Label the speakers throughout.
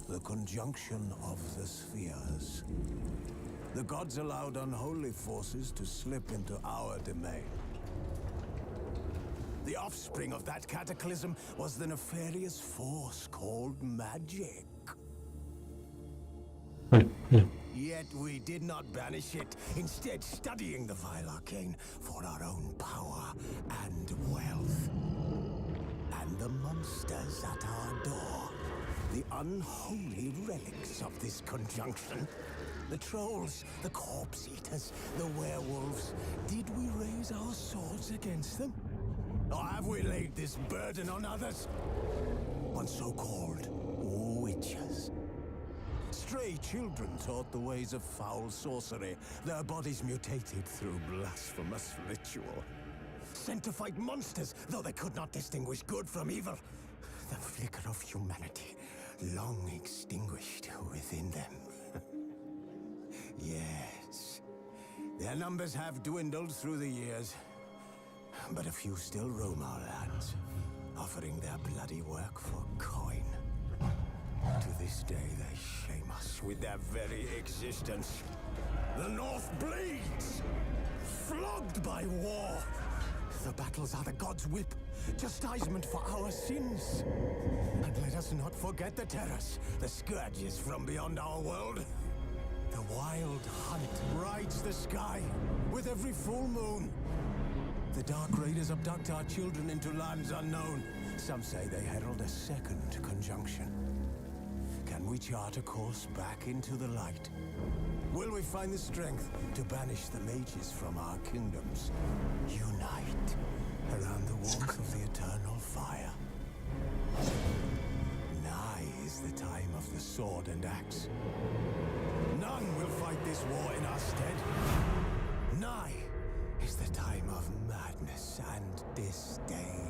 Speaker 1: the conjunction of the spheres. The gods allowed unholy forces to slip into our domain. The offspring of that cataclysm was the nefarious force called magic. Yet we did not banish it, instead studying the vile arcane for our own power and wealth. And the monsters at our door, the unholy relics of this conjunction. The trolls, the corpse eaters, the werewolves. Did we raise our swords against them? Or have we laid this burden on others? On so-called witches. Stray children taught the ways of foul sorcery, their bodies mutated through blasphemous ritual. Sent to fight monsters, though they could not distinguish good from evil. The flicker of humanity, long extinguished within them. Yes, their numbers have dwindled through the years, but a few still roam our lands, offering their bloody work for coin. To this day, they shame us with their very existence. The North bleeds, flogged by war. The battles are the gods' whip, chastisement for our sins. And let us not forget the terrors, the scourges from beyond our world. The wild hunt rides the sky with every full moon. The Dark Raiders abduct our children into lands unknown. Some say they herald a second conjunction. Can we chart a course back into the light? Will we find the strength to banish the mages from our kingdoms? Unite around the warmth of the eternal fire. Nigh is the time of the sword and axe. None will fight this war in our stead. Nigh is the time of madness and disdain.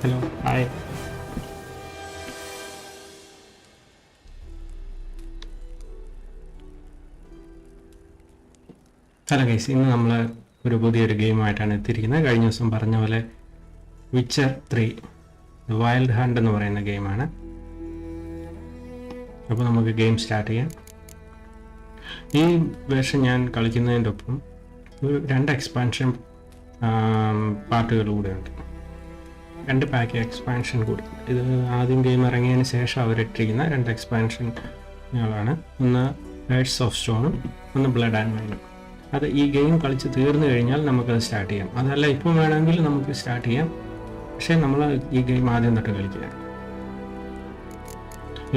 Speaker 2: Hello, hi. Hello guys, ഇന്ന് നമ്മൾ ഒരു പുതിയൊരു ഗെയിമായിട്ടാണ് എത്തിയിരിക്കുന്നത്. കഴിഞ്ഞ ദിവസം പറഞ്ഞ പോലെ Witcher 3 wild hunt എന്ന് പറയുന്ന ഗെയിമാണ്. അപ്പോൾ നമുക്ക് ഗെയിം സ്റ്റാർട്ട് ചെയ്യാം. ഈ വേർഷൻ ഞാൻ കളിക്കുന്നതിൻ്റെ ഒപ്പം ഒരു 2 എക്സ്പാൻഷൻ പാർട്ടുകൾ കൂടെ ഉണ്ട്. 2 പാക്ക് എക്സ്പാൻഷൻ കൂടി. ഇത് ആദ്യം ഗെയിം ഇറങ്ങിയതിന് ശേഷം അവരിട്ടിരിക്കുന്ന 2 എക്സ്പാൻഷനുകളാണ്. ഒന്ന് ഹേർട്സ് ഓഫ് സ്റ്റോണും ഒന്ന് ബ്ലഡ് ആൻഡ് വൈനും. അത് ഈ ഗെയിം കളിച്ച് തീർന്നു കഴിഞ്ഞാൽ നമുക്കത് സ്റ്റാർട്ട് ചെയ്യാം. അതല്ല ഇപ്പം വേണമെങ്കിൽ നമുക്ക് സ്റ്റാർട്ട് ചെയ്യാം, പക്ഷേ നമ്മൾ ഈ ഗെയിം ആദ്യം തൊട്ട് കളിക്കുക.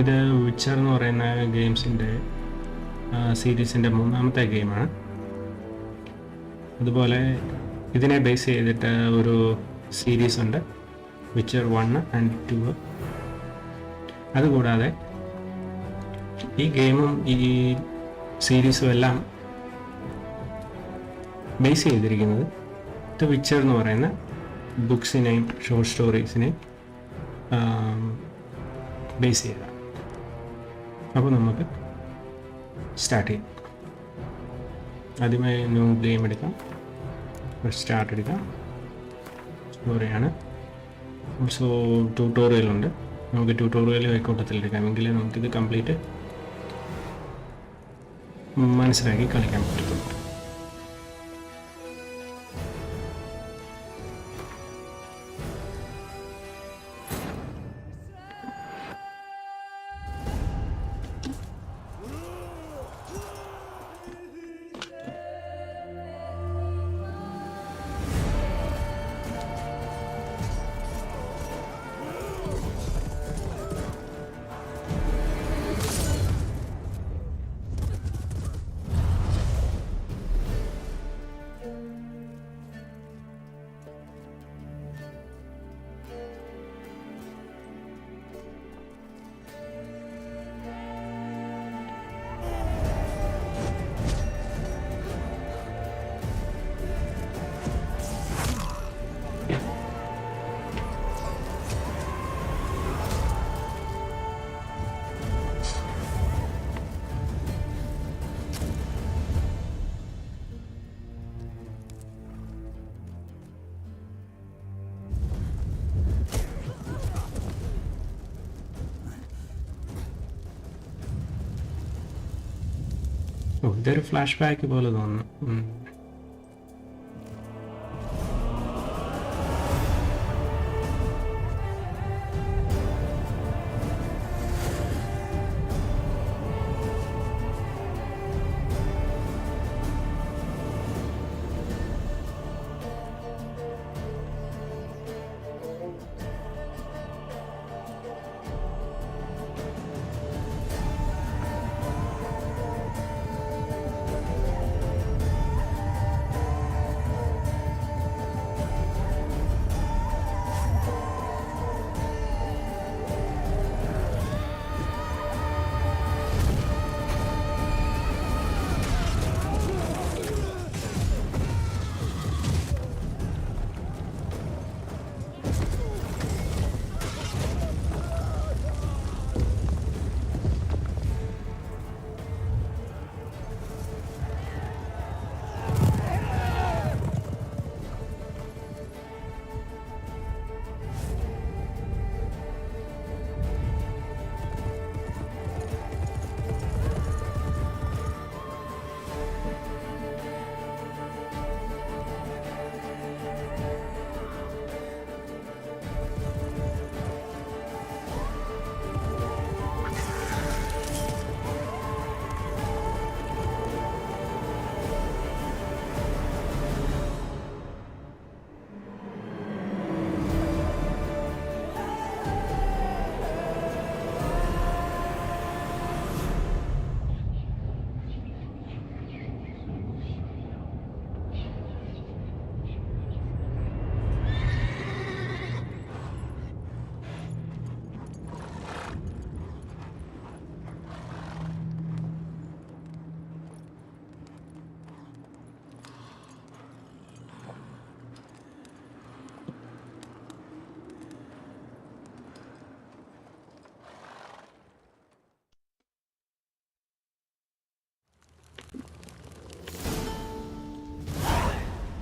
Speaker 2: ഇത് വിച്ചർ എന്ന് പറയുന്ന ഗെയിംസിൻ്റെ സീരീസിൻ്റെ 3ാമത്തെ ഗെയിമാണ്. അതുപോലെ ഇതിനെ ബേസ് ചെയ്തിട്ട് ഒരു സീരീസ് ഉണ്ട്, വിച്ചർ 1 ആൻഡ് 2. അതുകൂടാതെ ഈ ഗെയിമും ഈ സീരീസും എല്ലാം ബേസ് ചെയ്തിരിക്കുന്നത് ദ വിച്ചർ എന്ന് പറയുന്ന ബുക്സിനെയും ഷോർട്ട് സ്റ്റോറീസിനെയും ബേസ് ചെയ്താണ്. അപ്പോൾ നമുക്ക് സ്റ്റാർട്ട് ചെയ്യാം. ആദ്യമായി ന്യൂ ഗെയിം എടുക്കാം, സ്റ്റാർട്ട് എടുക്കാം. സ്റ്റോറിയാണ്. ഓൾസോ ട്യൂട്ടോറിയലുണ്ട്. നമുക്ക് ട്യൂട്ടോറിയൽ കൂട്ടത്തിലെടുക്കാം, എങ്കിലേ നമുക്കിത് കംപ്ലീറ്റ് മനസ്സിലാക്കി കളിക്കാൻ പറ്റത്തുള്ളൂ. ഇതൊരു ഫ്ലാഷ് ബാക്ക് പോലെ തോന്നുന്നു.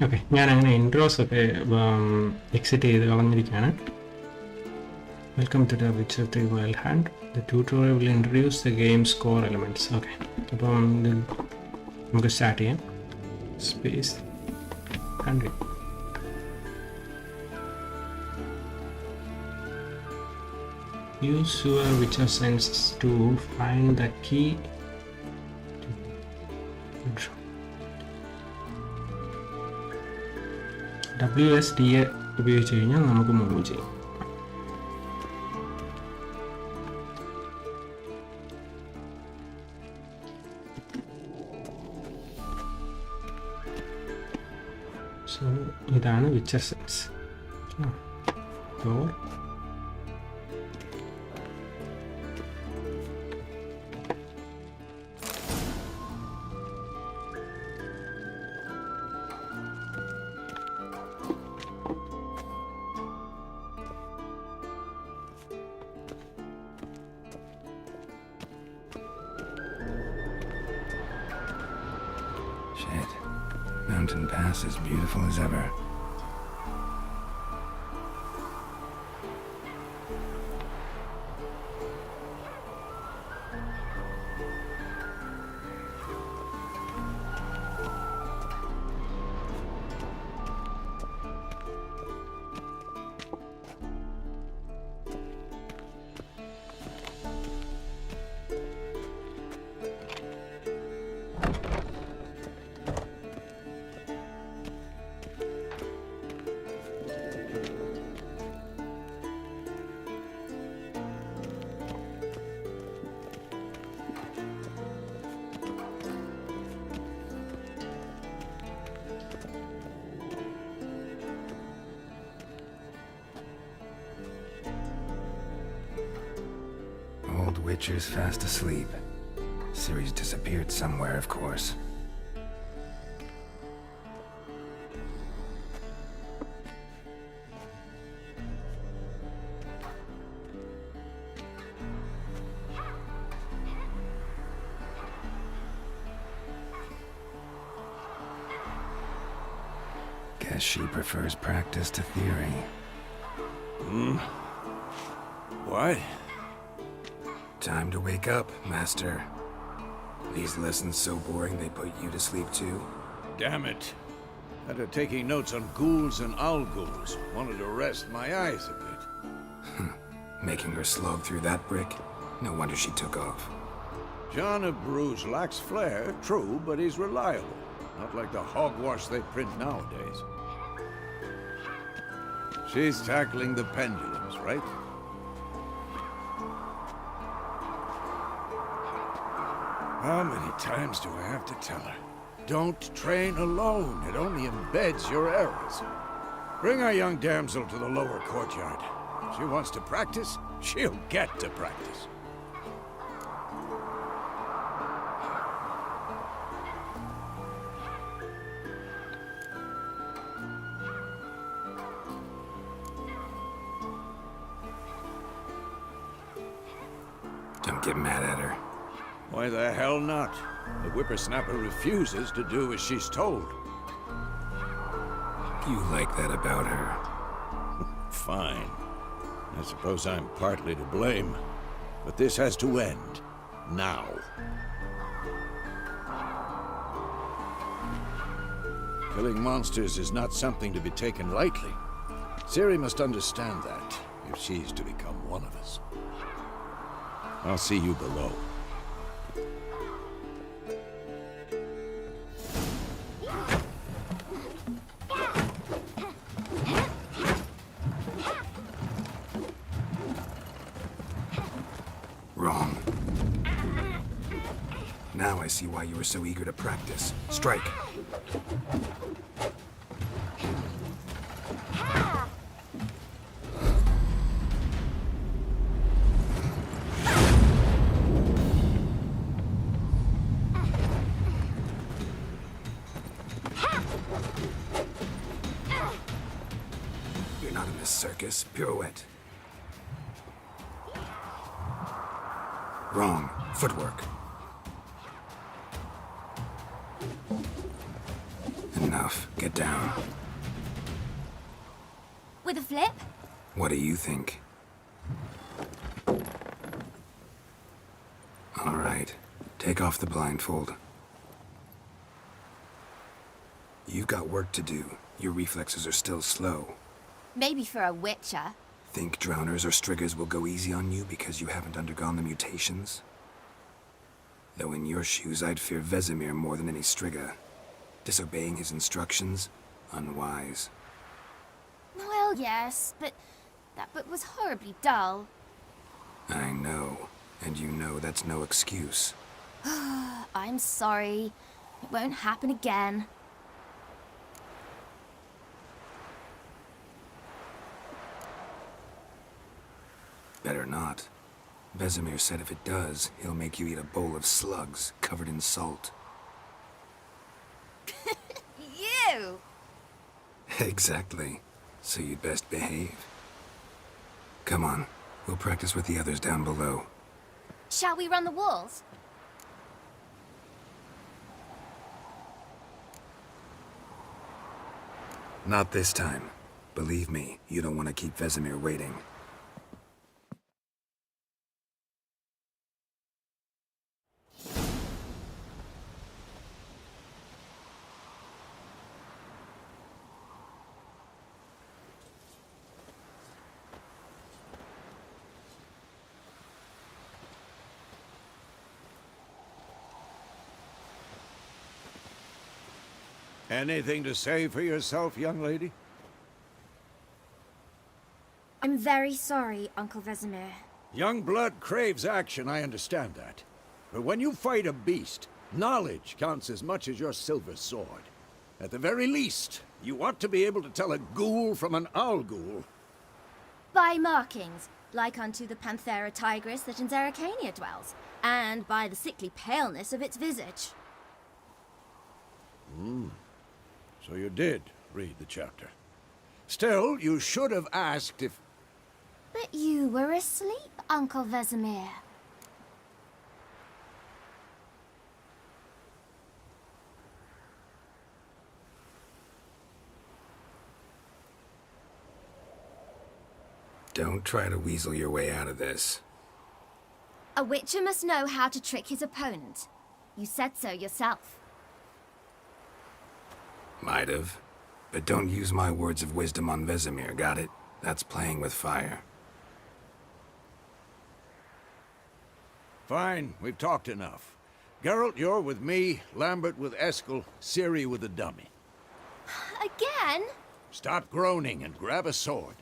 Speaker 2: ഓക്കെ, ഞാനങ്ങനെ ഇൻട്രോസൊക്കെ എക്സിറ്റ് ചെയ്ത് കളഞ്ഞിരിക്കുകയാണ്. Welcome to the Witcher 3 Wild Hunt. The tutorial will introduce the game's core elements. Okay, അപ്പം ഇത് നമുക്ക് സ്റ്റാർട്ട് ചെയ്യാം. Space country. Use your Witcher sense to find the key. WSDA ഉപയോഗിച്ച് കഴിഞ്ഞാൽ നമുക്ക് മൂവ് ചെയ്യാം. സോ ഇതാണ് Witcher sense. Door
Speaker 3: Mountain Pass as beautiful as ever. Witcher's fast asleep. Ciri's disappeared somewhere, of course. Guess she prefers practice to theory.
Speaker 1: What?
Speaker 3: Time to wake up, Master. These lessons so boring they put you to sleep too?
Speaker 4: Damn it. After taking notes on ghouls and owl-ghouls, wanted to rest my eyes a bit.
Speaker 3: Making her slog through that brick? No wonder she took off.
Speaker 4: John of Bruges lacks flair, true, but he's reliable. Not like the hogwash they print nowadays. She's tackling the pendulums, right? How many times do I have to tell her? Don't train alone. It only embeds your errors. Bring our young damsel to the lower courtyard. If she wants to practice, she'll get to practice.
Speaker 3: Don't get mad at her.
Speaker 4: Why the hell not? The whippersnapper refuses to do as she's told.
Speaker 3: You like that about her?
Speaker 4: Fine. I suppose I'm partly to blame. But this has to end. Now. Killing monsters is not something to be taken lightly. Ciri must understand that, if she's to become one of us. I'll see you below.
Speaker 3: Wrong. Now I see why you were so eager to practice. Strike. You're not in this circus. Pirouette. Wrong. Footwork. Enough. Get down.
Speaker 5: With a flip?
Speaker 3: What do you think? All right. Take off the blindfold. You've got work to do. Your reflexes are still slow.
Speaker 5: Maybe for a witcher.
Speaker 3: Think drowners or striggers will go easy on you because you haven't undergone the mutations? Though in your shoes, I'd fear Vesemir more than any strigger. Disobeying his instructions? Unwise.
Speaker 5: Well, yes, but that book was horribly dull.
Speaker 3: I know. And you know that's no excuse.
Speaker 5: I'm sorry. It won't happen again.
Speaker 3: Better not. Vesemir said if it does, he'll make you eat a bowl of slugs covered in salt.
Speaker 5: You!
Speaker 3: Exactly. So you'd best behave. Come on. We'll practice with the others down below.
Speaker 5: Shall we run the walls?
Speaker 3: Not this time. Believe me, you don't want to keep Vesemir waiting.
Speaker 4: Anything to say for yourself, young lady?
Speaker 5: I'm very sorry, Uncle Vesemir.
Speaker 4: Young blood craves action, I understand that. But when you fight a beast, knowledge counts as much as your silver sword. At the very least, you ought to be able to tell a ghoul from an owl-ghoul.
Speaker 5: By markings, like unto the Panthera tigris that in Zerrikania dwells, and by the sickly paleness of its visage.
Speaker 4: So you did read the chapter. Still, you should have asked if...
Speaker 5: But you were asleep, Uncle Vesemir.
Speaker 3: Don't try to weasel your way out of this.
Speaker 5: A witcher must know how to trick his opponent. You said so yourself.
Speaker 3: Might have. But don't use my words of wisdom on Vesemir, got it? That's playing with fire.
Speaker 4: Fine, we've talked enough. Geralt, you're with me, Lambert with Eskel, Ciri with the dummy.
Speaker 5: Again?
Speaker 4: Stop groaning and grab a sword.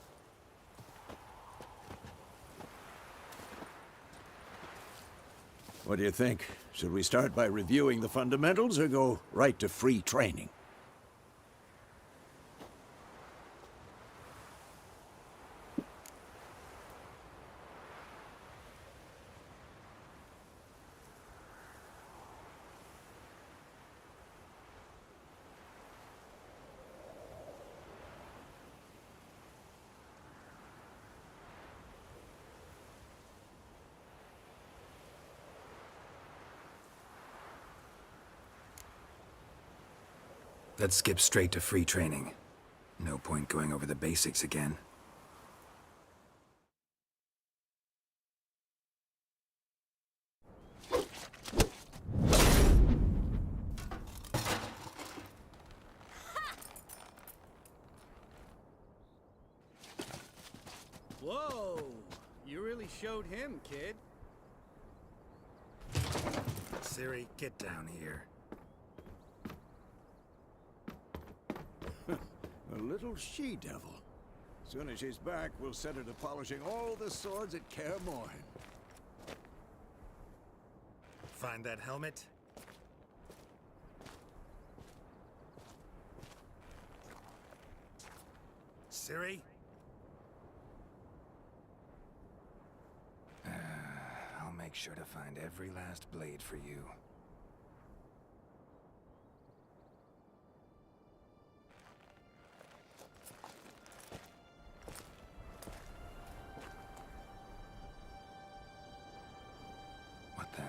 Speaker 4: What do you think? Should we start by reviewing the fundamentals or go right to free training?
Speaker 3: Let's skip straight to free training. No point going over the basics again.
Speaker 6: Whoa! You really showed him, kid.
Speaker 3: Ciri, get down here.
Speaker 4: A little she-devil. Soon as she's back, we'll set her to polishing all the swords at Kaer Morhen.
Speaker 3: Find that helmet? Ciri? I'll make sure to find every last blade for you. What the?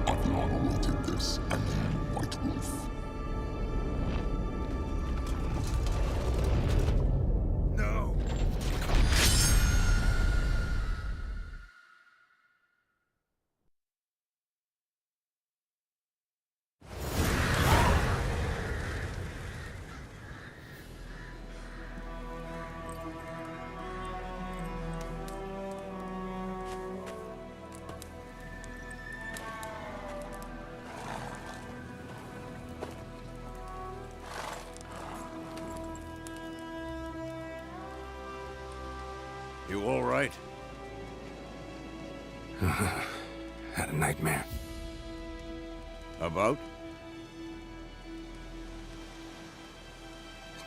Speaker 7: Adriana did this, and you, White Wolf.
Speaker 3: No!
Speaker 4: You all right?
Speaker 3: Had a nightmare.
Speaker 4: About?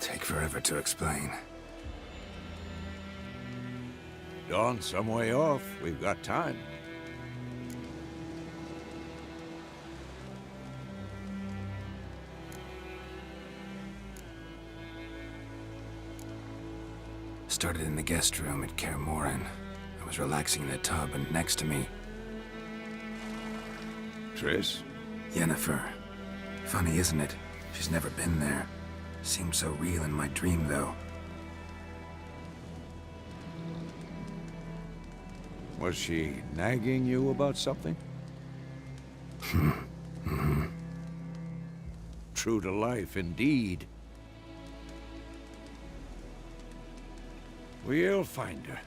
Speaker 3: Take forever to explain.
Speaker 4: Dawn's some way off. We've got time.
Speaker 3: Started in the guest room at Kaer Morhen. I was relaxing in a tub, and next to me,
Speaker 4: Triss?
Speaker 3: Yennefer. Funny, isn't it? She's never been there. Seemed so real in my dream, though.
Speaker 4: Was she nagging you about something? True to life, indeed. We'll find her.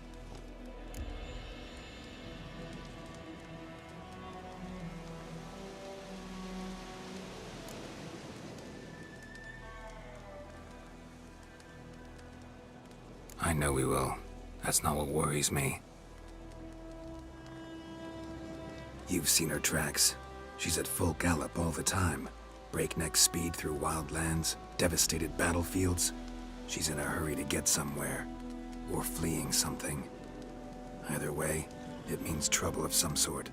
Speaker 3: I know we will. That's not what worries me. You've seen her tracks. She's at full gallop all the time. Breakneck speed through wild lands, devastated battlefields. She's in a hurry to get somewhere. Or fleeing something. Either way, it means trouble of some sort.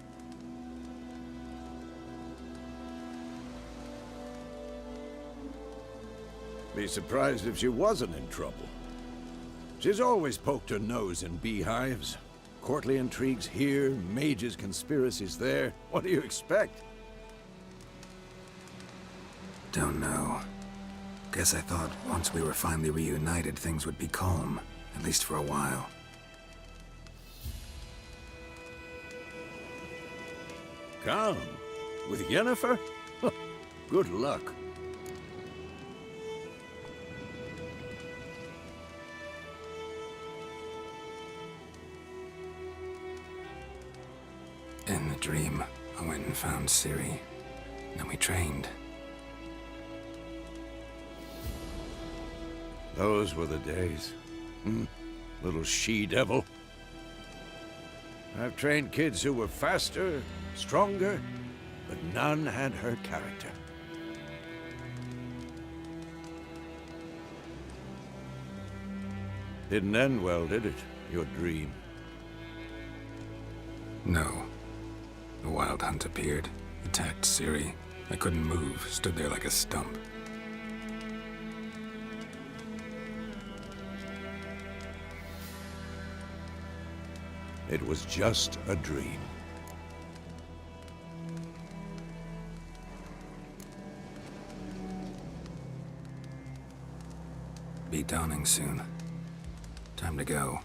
Speaker 4: Be surprised if she wasn't in trouble. She's always poked her nose in beehives. Courtly intrigues here, mages' conspiracies there. What do you expect?
Speaker 3: Don't know. Guess I thought once we were finally reunited, things would be calm. At least for a while.
Speaker 4: Calm? With Yennefer? Good luck.
Speaker 3: In the dream, I went and found Ciri. Then we trained.
Speaker 4: Those were the days. Little she-devil. I've trained kids who were faster, stronger, but none had her character. Didn't end well, did it? Your dream?
Speaker 3: No. The Wild Hunt appeared, attacked Ciri. I couldn't move, stood there like a stump.
Speaker 4: It was just a dream.
Speaker 3: Be dawning soon. Time to go.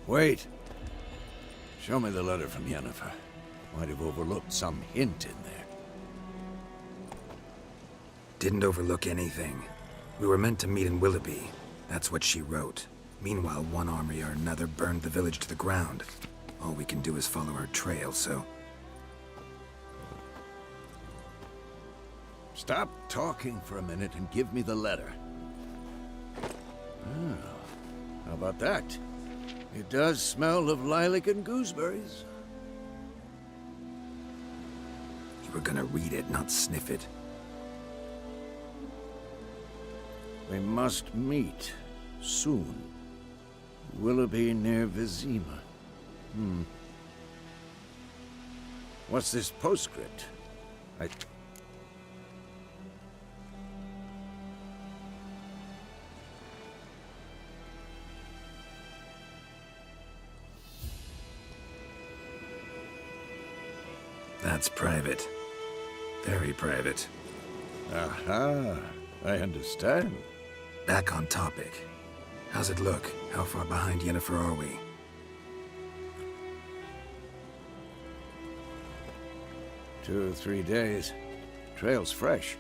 Speaker 4: Wait. Show me the letter from Yennefer. Might have overlooked some hint in there.
Speaker 3: Didn't overlook anything. We were meant to meet in Willoughby. That's what she wrote. Meanwhile, one army or another burned the village to the ground. All we can do is follow her trail, so...
Speaker 4: Stop talking for a minute and give me the letter. How about that? It does smell of lilac and gooseberries.
Speaker 3: You were gonna read it, not sniff it.
Speaker 4: We must meet soon. Willoughby near Vizima. What's this postscript?
Speaker 3: That's private. Very private.
Speaker 4: Aha, I understand.
Speaker 3: Back on topic. How's it look? How far behind Yennefer are we?
Speaker 4: 2 or 3 days. Trail's fresh,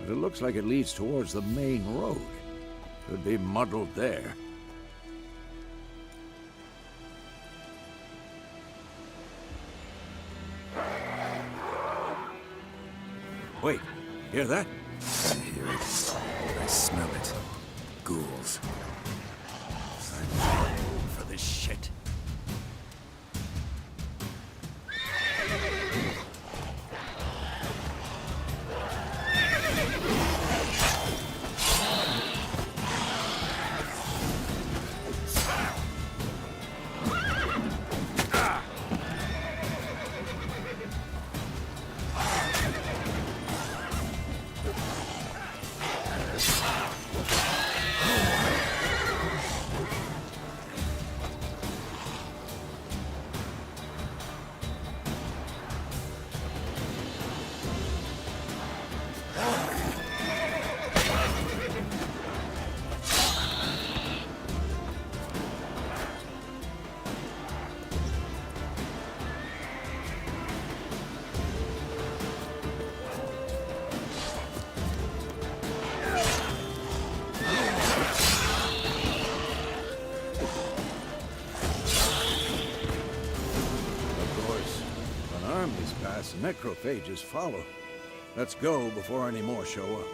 Speaker 4: but it looks like it leads towards the main road. Could be muddled there. Wait, hear that?
Speaker 3: I hear it. I smell it. Ghouls.
Speaker 4: I'm old for this shit. Necrophages follow. Let's go before any more show up.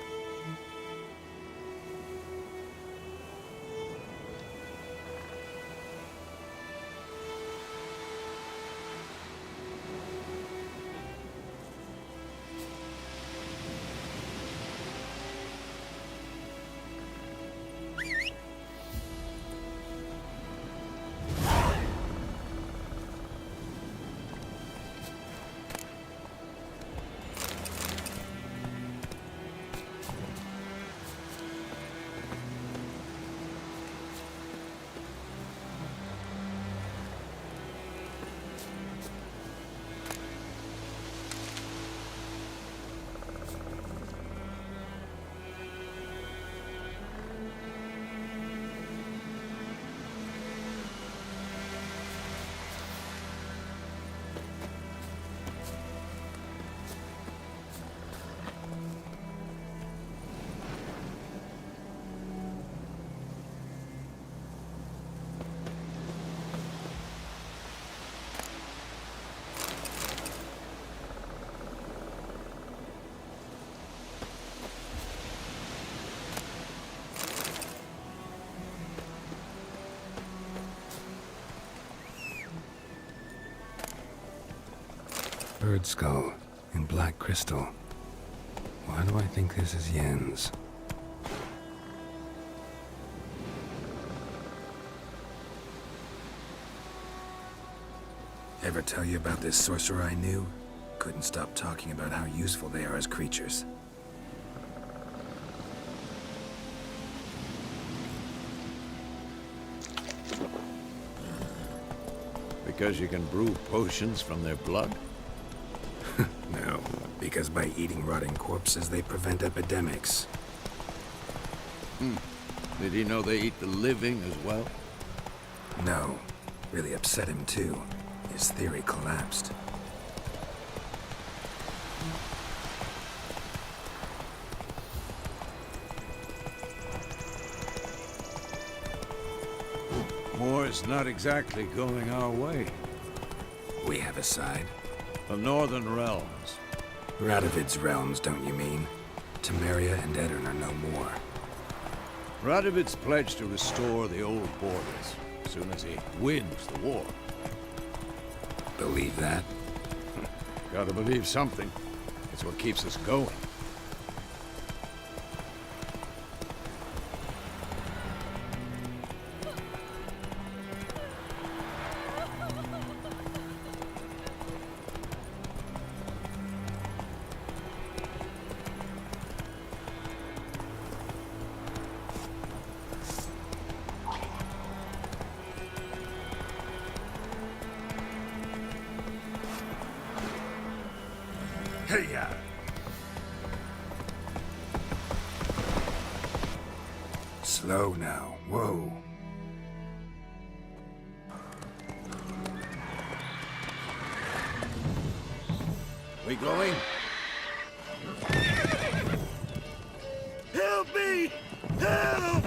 Speaker 3: bird skull in black crystal. Why do I think this is Yen's? Ever tell you about this sorcerer I knew? Couldn't stop talking about how useful they are as creatures.
Speaker 4: Because you can brew potions from their blood?
Speaker 3: No, because by eating rotting corpses, they prevent epidemics.
Speaker 4: Did he know they eat the living as well?
Speaker 3: No. Really upset him, too. His theory collapsed.
Speaker 4: War's not exactly going our way.
Speaker 3: We have a side.
Speaker 4: The Northern Realms.
Speaker 3: Radovid's realms, don't you mean? Temeria and Edirn are no more.
Speaker 4: Radovid's pledged to restore the old borders as soon as he wins the war.
Speaker 3: Believe that?
Speaker 4: Gotta believe something. It's what keeps us going.
Speaker 3: Hey-ya! Slow now. Whoa.
Speaker 4: We going? Help me! Help!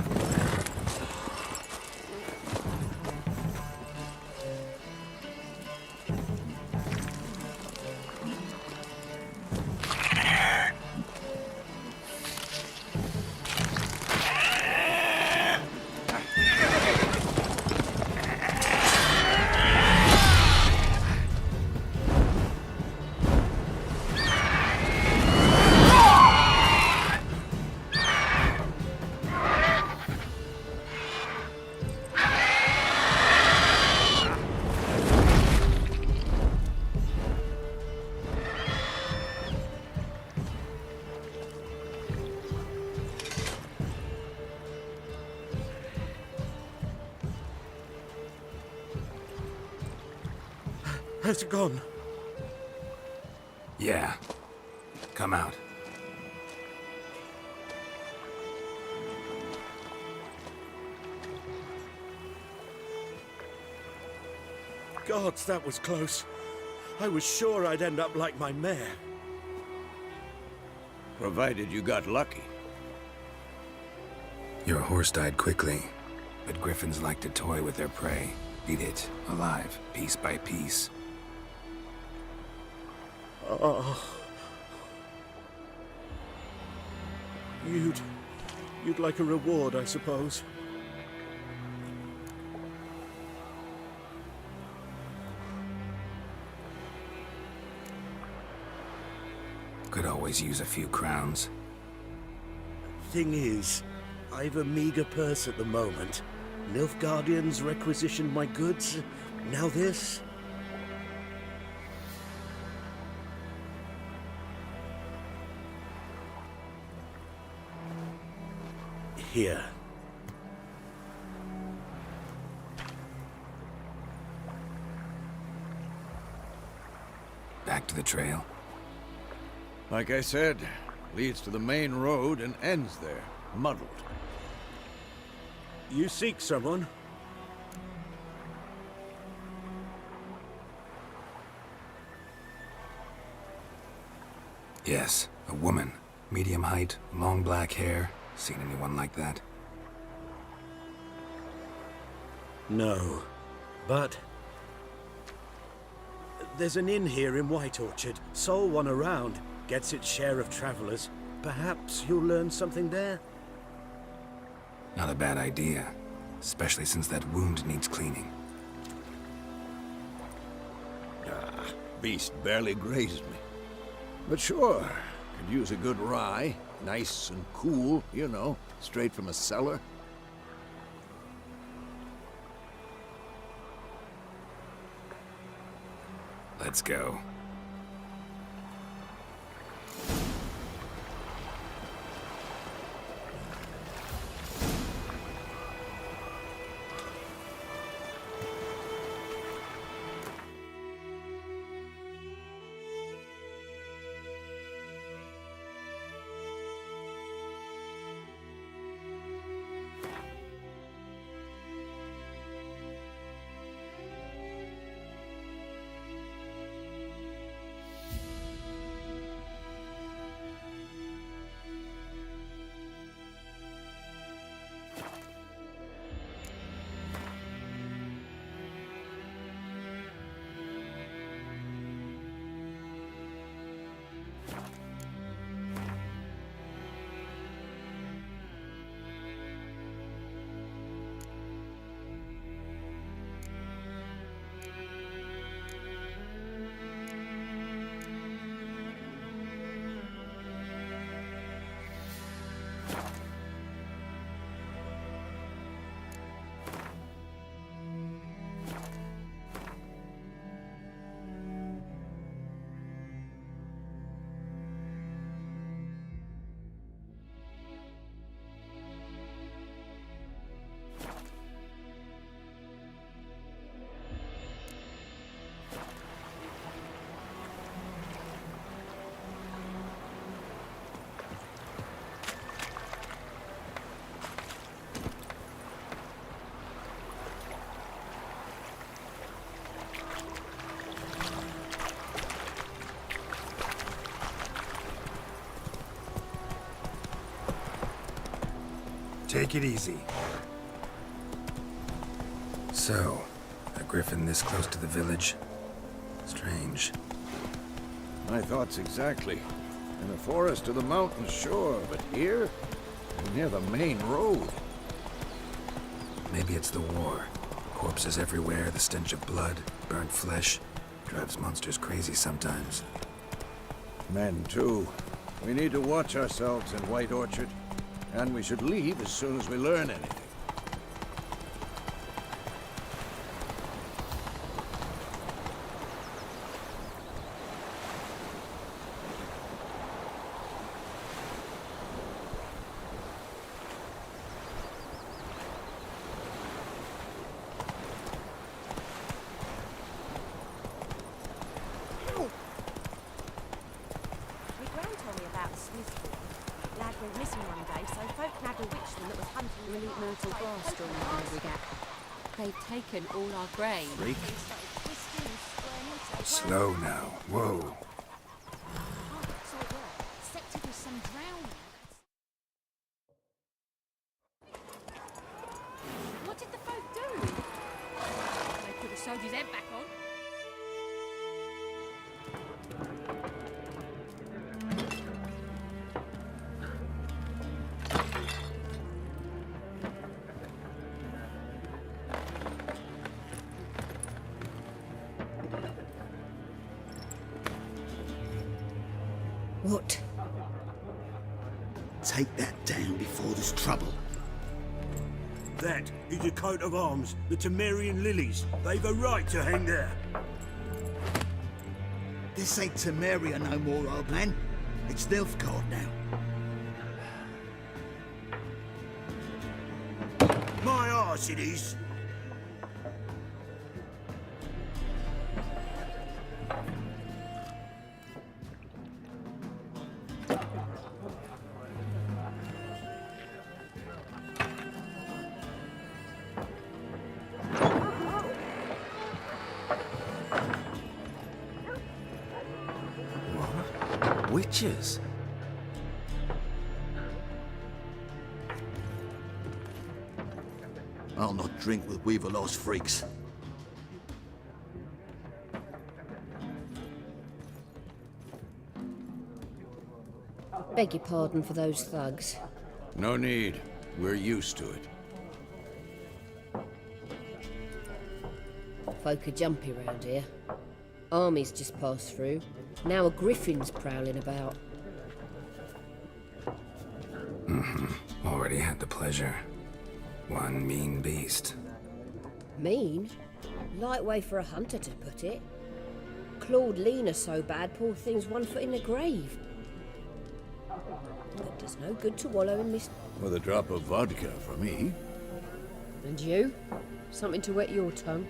Speaker 8: Has it gone?
Speaker 3: Yeah. Come out.
Speaker 8: Gods, that was close. I was sure I'd end up like my mare.
Speaker 4: Provided you got lucky.
Speaker 3: Your horse died quickly, but griffins like to toy with their prey. Eat it, alive, piece by piece.
Speaker 8: Oh. You'd like a reward, I suppose.
Speaker 3: Could always use a few crowns.
Speaker 8: Thing is, I've a meager purse at the moment. Nilfgaardians requisitioned my goods. Now this? Here.
Speaker 3: Back to the trail.
Speaker 4: Like I said, leads to the main road and ends there, muddled.
Speaker 8: You seek someone?
Speaker 3: Yes, a woman. Medium height, long black hair. Seen anyone like that?
Speaker 8: No. But there's an inn here in White Orchard. Sole one around. Gets its share of travelers. Perhaps you'll learn something there?
Speaker 3: Not a bad idea. Especially since that wound needs cleaning.
Speaker 4: Beast barely grazed me. But sure, could use a good rye. Nice and cool, you know, straight from a cellar.
Speaker 3: Let's go. Take it easy. So, a griffin this close to the village? Strange.
Speaker 4: My thoughts exactly. In the forest or the mountains, sure, but here? Near the main road.
Speaker 3: Maybe it's the war. Corpses everywhere, the stench of blood, burnt flesh. Drives monsters crazy sometimes.
Speaker 4: Men, too. We need to watch ourselves in White Orchard. And we should leave as soon as we learn anything.
Speaker 9: My gran told me about a Smith boy. Lad went missing one day, so folk nagged a witchman that was hunting
Speaker 10: We'll eat mortal grass during the time we get. They've taken all our grain.
Speaker 4: Freak.
Speaker 3: Slow now. Whoa.
Speaker 10: What did the folk do? They could have sewed his head back on.
Speaker 11: What? Take that down before there's trouble.
Speaker 8: That is a coat of arms, the Temerian lilies. They've a right to hang there.
Speaker 11: This ain't Temeria no more, old man. It's Nilfgaard now.
Speaker 8: My arse it is.
Speaker 3: Witches?
Speaker 11: I'll not drink with Weaverlaw's freaks.
Speaker 10: Beg your pardon for those thugs.
Speaker 4: No need. We're used to it.
Speaker 10: Folk are jumpy round here. Armies just passed through. Now a griffin's prowling about.
Speaker 3: Already had the pleasure. One mean beast.
Speaker 10: Mean? Light way for a hunter to put it. Clawed Lena so bad, poor thing's 1 foot in the grave. But does no good to wallow in this.
Speaker 4: With a drop of vodka for me.
Speaker 10: And you? Something to wet your tongue?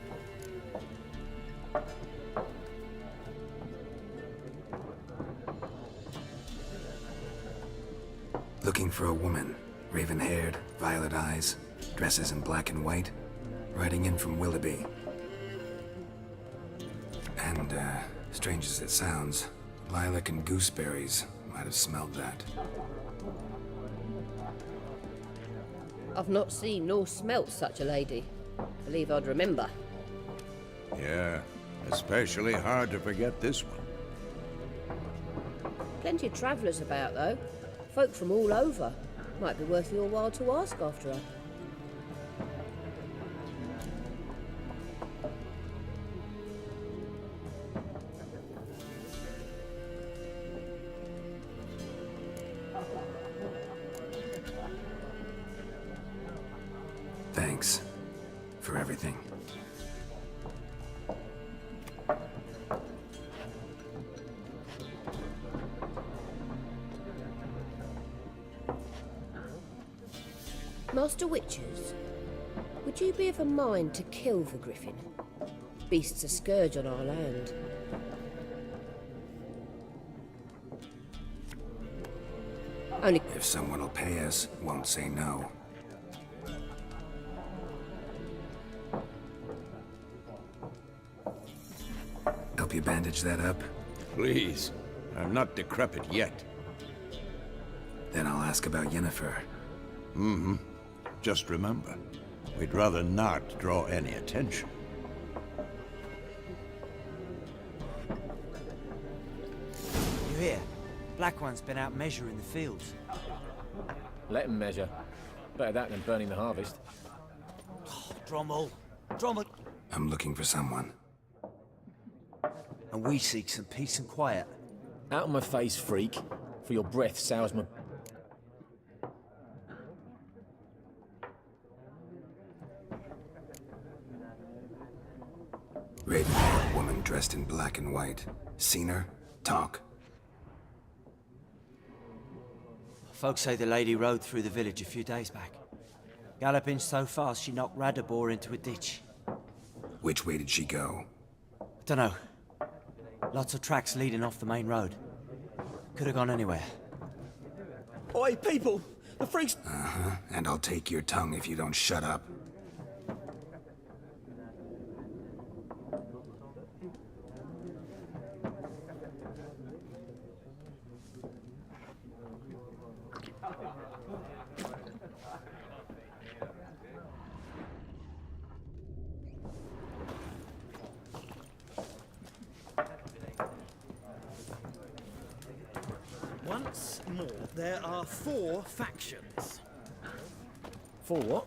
Speaker 3: Looking for a woman. Raven-haired, violet eyes, dresses in black and white. Riding in from Willoughby. And, strange as it sounds, lilac and gooseberries might have smelled that.
Speaker 10: I've not seen nor smelt such a lady. Believe I'd remember.
Speaker 4: Yeah, especially hard to forget this one.
Speaker 10: Plenty of travellers about, though. Folk from all over. Might be worth your while to ask after her.
Speaker 3: Thanks for everything.
Speaker 10: Master Witchers, would you be of a mind to kill the griffin? Beast's a scourge on our land. Only
Speaker 3: If someone will pay us, won't say no. Help you bandage that up?
Speaker 4: Please. I'm not decrepit yet.
Speaker 3: Then I'll ask about Yennefer.
Speaker 4: Just remember, we'd rather not draw any attention.
Speaker 12: You hear? Black One's been out measuring the fields.
Speaker 13: Let him measure. Better that than burning the harvest.
Speaker 12: Oh, Drommel! Drommel!
Speaker 3: I'm looking for someone.
Speaker 12: And we seek some peace and quiet.
Speaker 13: Out of my face, freak. For your breath sours my...
Speaker 3: Raven-haired woman dressed in black and white. Seen her? Talk.
Speaker 12: Folks say the lady rode through the village a few days back. Galloping so fast she knocked Radabor into a ditch.
Speaker 3: Which way did she go?
Speaker 12: Dunno. Lots of tracks leading off the main road. Could have gone anywhere.
Speaker 6: Oi, people! The freaks...
Speaker 3: And I'll take your tongue if you don't shut up.
Speaker 6: Once more, there are 4 factions.
Speaker 13: For what?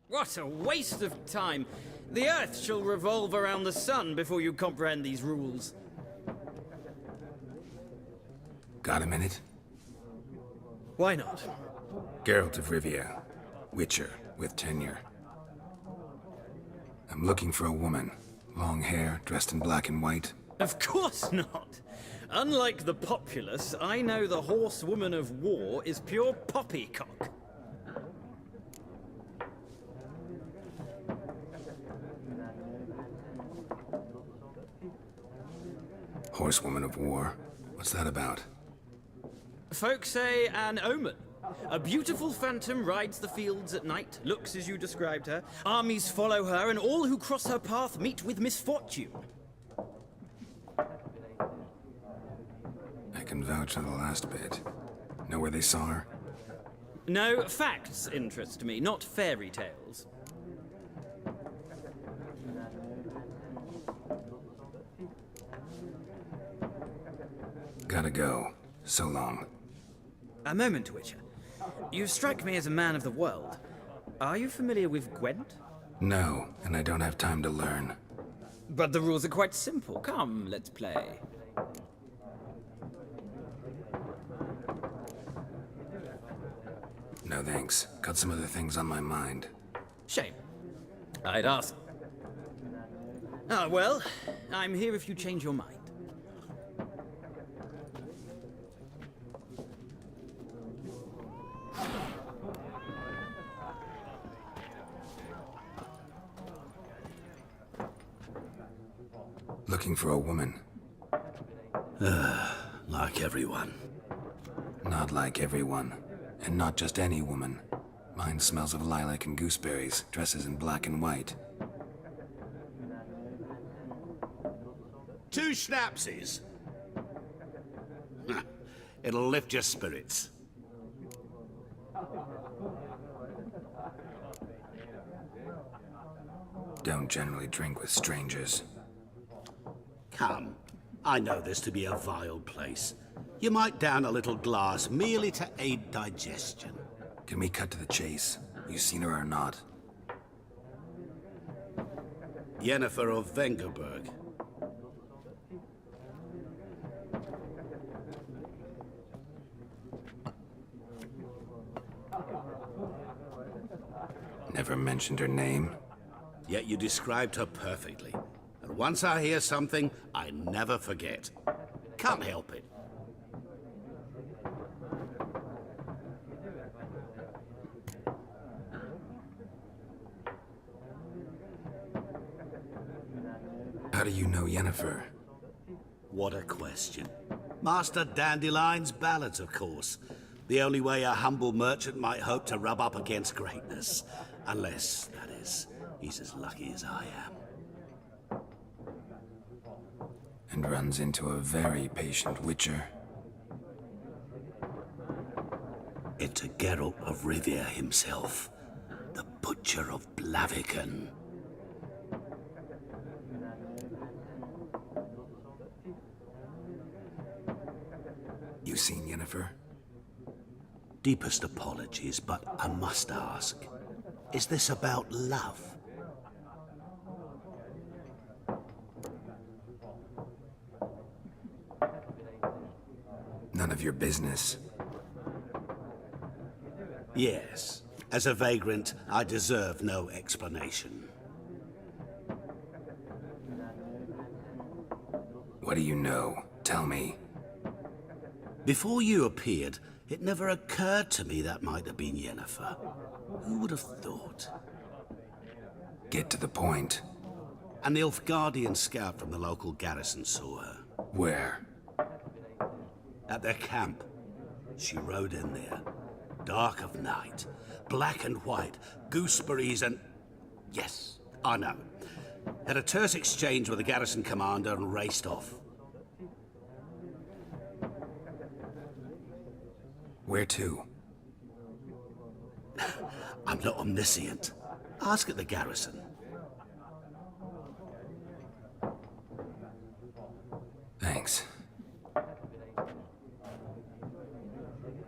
Speaker 6: What a waste of time! The Earth shall revolve around the sun before you comprehend these rules.
Speaker 3: Got a minute?
Speaker 6: Why not?
Speaker 3: Geralt of Rivia. Witcher with tenure. I'm looking for a woman. Long hair, dressed in black and white.
Speaker 6: Of course not! Unlike the populace, I know the horsewoman of war is pure poppycock.
Speaker 3: Horsewoman of war? What's that about?
Speaker 6: Folk say an omen. A beautiful phantom rides the fields at night, looks as you described her. Armies follow her, and all who cross her path meet with misfortune.
Speaker 3: I can vouch for the last bit. Know where they saw her?
Speaker 6: No, facts interest me, not fairy tales.
Speaker 3: Gotta go. So long.
Speaker 6: A moment, Witcher. You strike me as a man of the world. Are you familiar with Gwent?
Speaker 3: No, and I don't have time to learn.
Speaker 6: But the rules are quite simple. Come, let's play.
Speaker 3: No thanks. Got some other things on my mind.
Speaker 6: Shame. I'd ask. Ah, well, I'm here if you change your mind.
Speaker 3: Looking for a woman.
Speaker 8: Like everyone.
Speaker 3: Not like everyone. And not just any woman. Mine smells of lilac and gooseberries, dresses in black and white.
Speaker 8: 2 schnapsies. It'll lift your spirits.
Speaker 3: Don't generally drink with strangers.
Speaker 8: Come, I know this to be a vile place. You might down a little glass merely to aid digestion.
Speaker 3: Can we cut to the chase? You seen her or not?
Speaker 8: Yennefer of Vengerberg.
Speaker 3: Never mentioned her name?
Speaker 8: Yet you described her perfectly. And once I hear something, I never forget. Can't help it.
Speaker 3: How do you know Yennefer?
Speaker 8: What a question. Master Dandelion's ballads, of course. The only way a humble merchant might hope to rub up against greatness. Unless, that is, he's as lucky as I am.
Speaker 3: And runs into a very patient witcher.
Speaker 8: Into Geralt of Rivia himself, the Butcher of Blaviken.
Speaker 3: You seen Yennefer?
Speaker 8: Deepest apologies, but I must ask. Is this about love?
Speaker 3: None of your business.
Speaker 8: Yes. As a vagrant, I deserve no explanation.
Speaker 3: What do you know? Tell me.
Speaker 8: Before you appeared, it never occurred to me that might have been Yennefer. Who would have thought?
Speaker 3: Get to the point.
Speaker 8: An Nilfgaardian scout from the local garrison saw her.
Speaker 3: Where?
Speaker 8: At their camp. She rode in there. Dark of night. Black and white. Gooseberries and... Yes, I know. Had a terse exchange with the garrison commander and raced off.
Speaker 3: Where to?
Speaker 8: I'm not omniscient. Ask at the garrison.
Speaker 3: Thanks.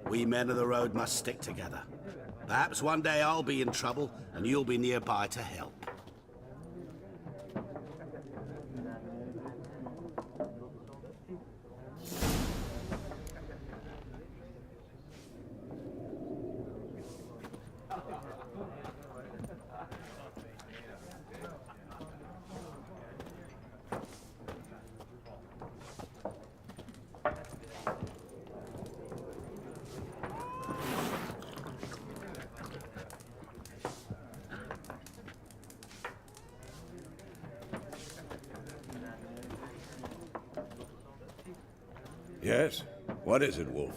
Speaker 8: We men of the road must stick together. Perhaps one day I'll be in trouble and you'll be nearby to help.
Speaker 4: Yes? What is it, Wolf?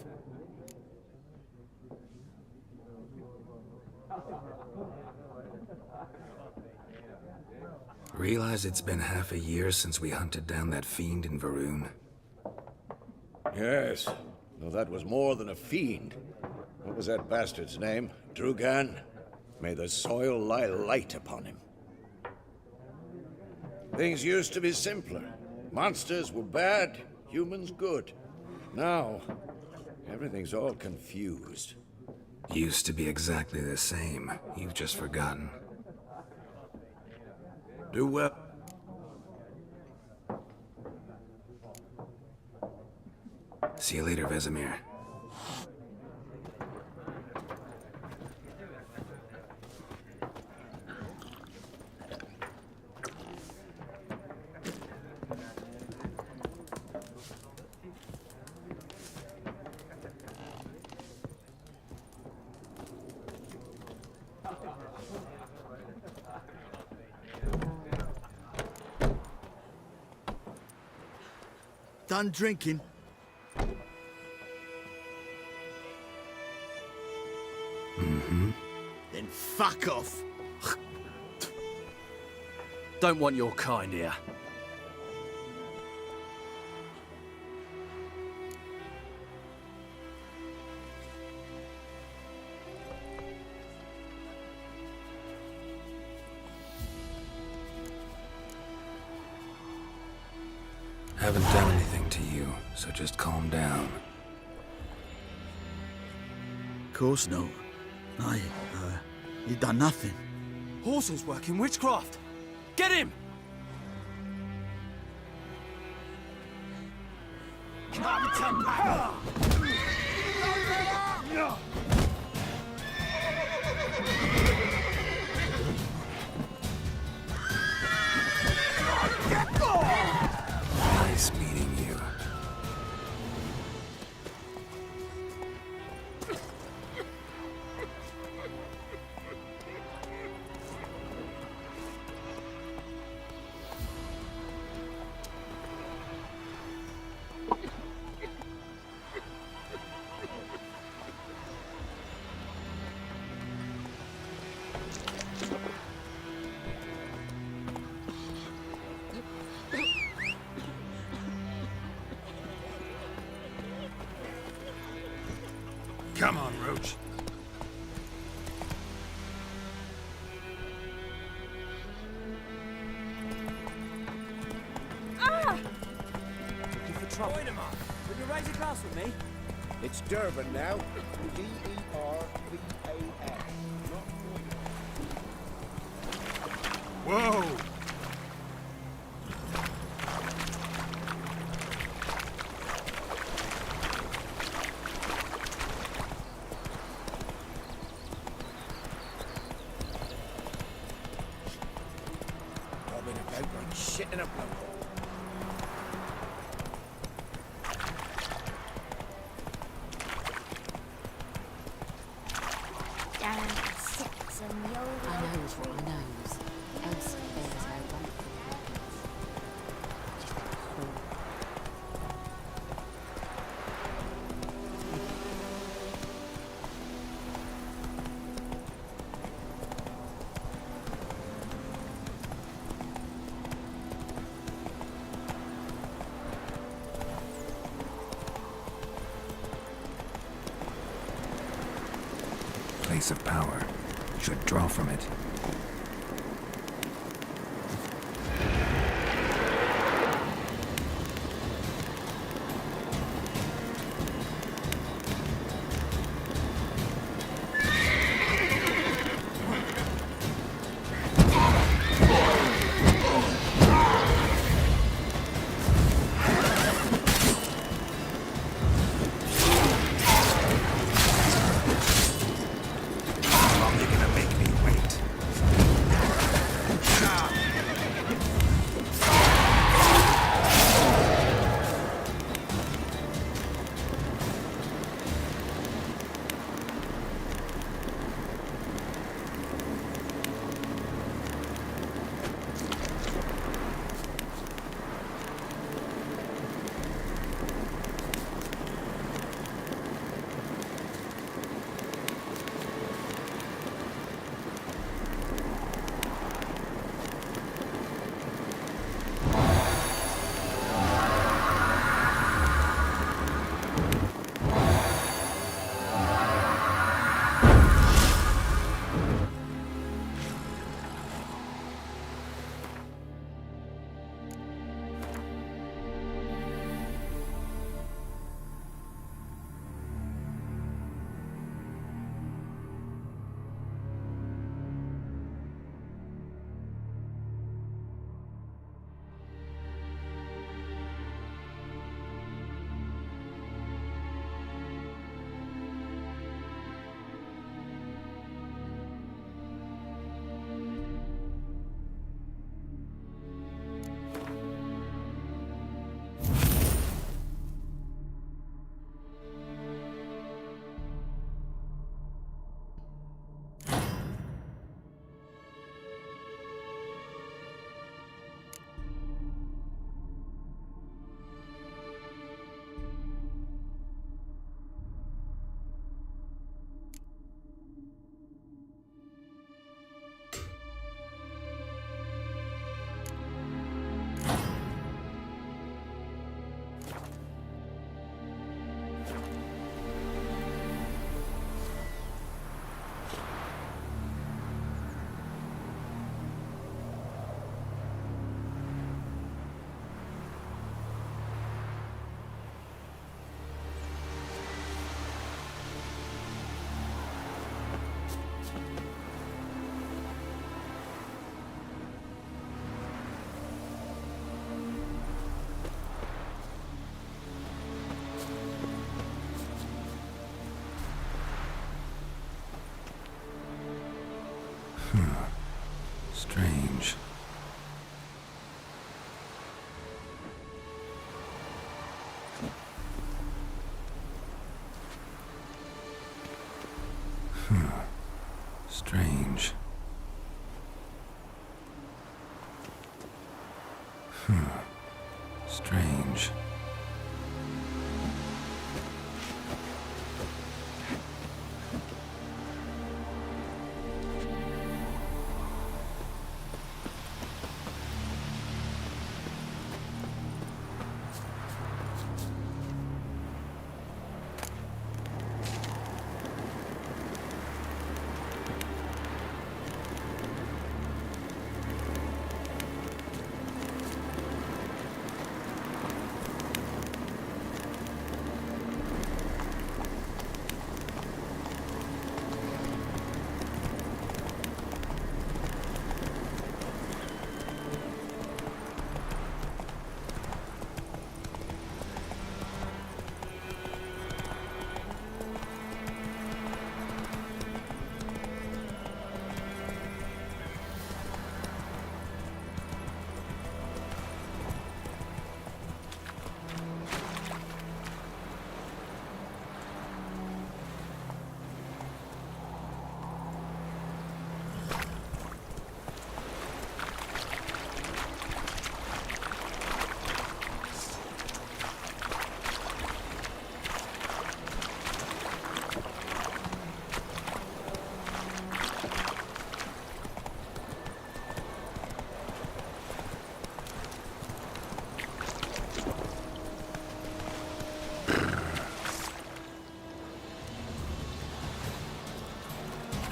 Speaker 3: Realize it's been half a year since we hunted down that fiend in Varun?
Speaker 4: Yes. Though that was more than a fiend. What was that bastard's name? Drugan? May the soil lie light upon him. Things used to be simpler. Monsters were bad, humans good. Now, everything's all confused.
Speaker 3: Used to be exactly the same. You've just forgotten.
Speaker 8: Do well.
Speaker 3: See you later, Vesemir.
Speaker 11: Done drinking?
Speaker 3: Mm-hmm.
Speaker 11: Then fuck off.
Speaker 14: Don't want your kind here.
Speaker 3: Haven't done anything to you, so just calm down.
Speaker 11: Of course no. You done nothing.
Speaker 14: Horsel's working witchcraft. Get him!
Speaker 11: Come to power!
Speaker 3: Nice meeting you.
Speaker 4: Come on, Roach.
Speaker 12: Looking for trouble. Join 'em up. Will you raise a glass with me?
Speaker 15: It's Durban now. D-E-R-B-A-N.
Speaker 4: Whoa!
Speaker 15: Bobbing about like shit in a blowhole.
Speaker 5: Down six and the old
Speaker 16: I knows what I knows. Else there's no one for
Speaker 3: Place of power. Should draw from it. How long you gonna make me wait? Strange. Strange. Strange.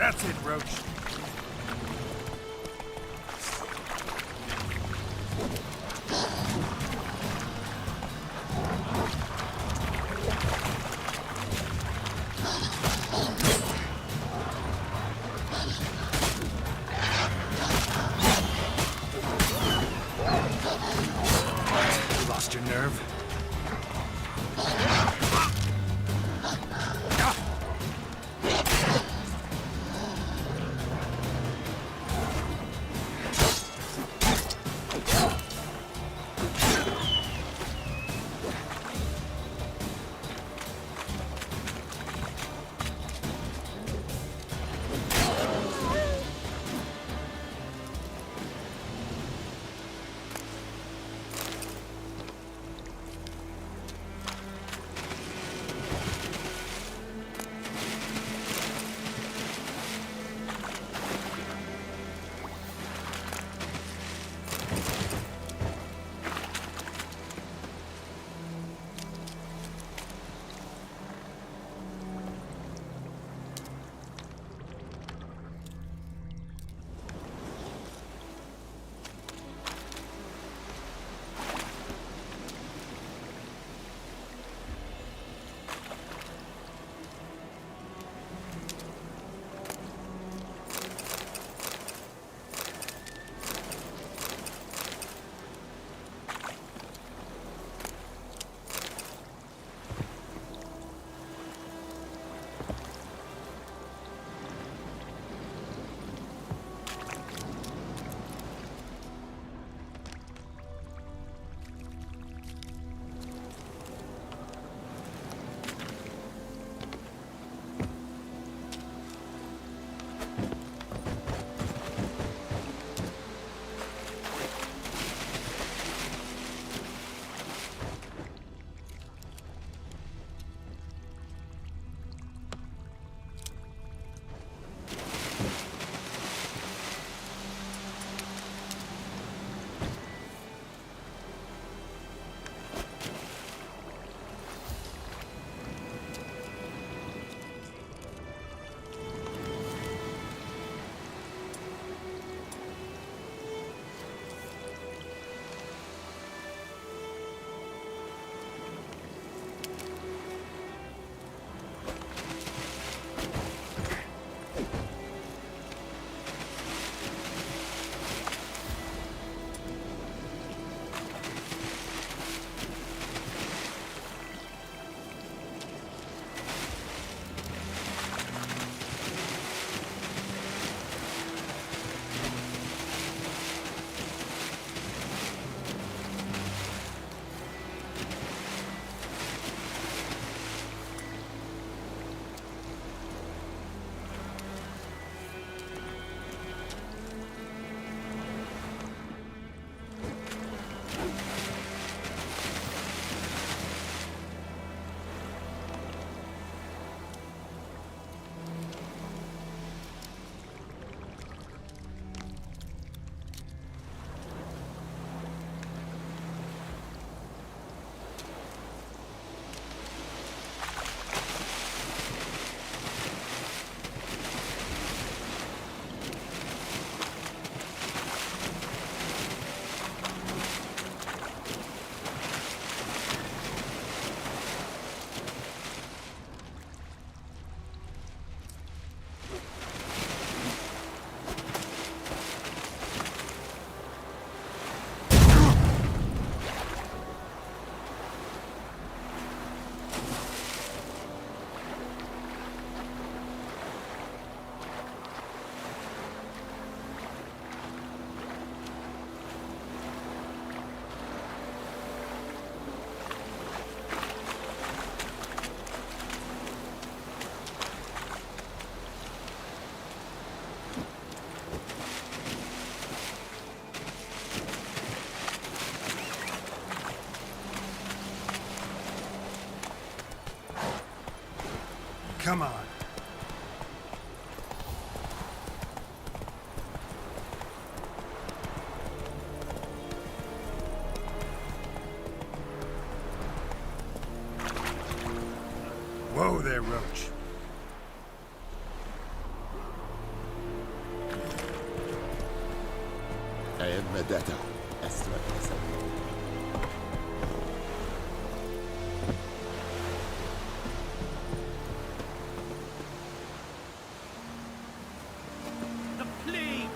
Speaker 4: That's it, Roach.
Speaker 3: You lost your nerve?
Speaker 4: Come on. Whoa there, Roach.
Speaker 7: I am Medetta. Estra Esa.
Speaker 8: The plea!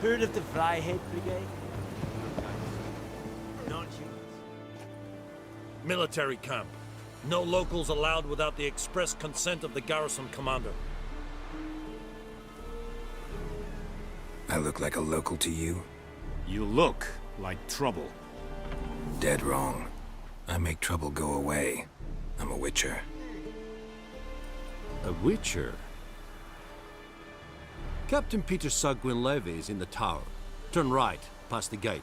Speaker 12: Heard of the Flyhead Brigade?
Speaker 17: Military camp. No locals allowed without the express consent of the garrison commander.
Speaker 3: I look like a local to you?
Speaker 18: You look like trouble.
Speaker 3: Dead wrong. I make trouble go away. I'm a witcher.
Speaker 18: A witcher? Captain Peter Saar Gwynleve is in the tower. Turn right, past the gate.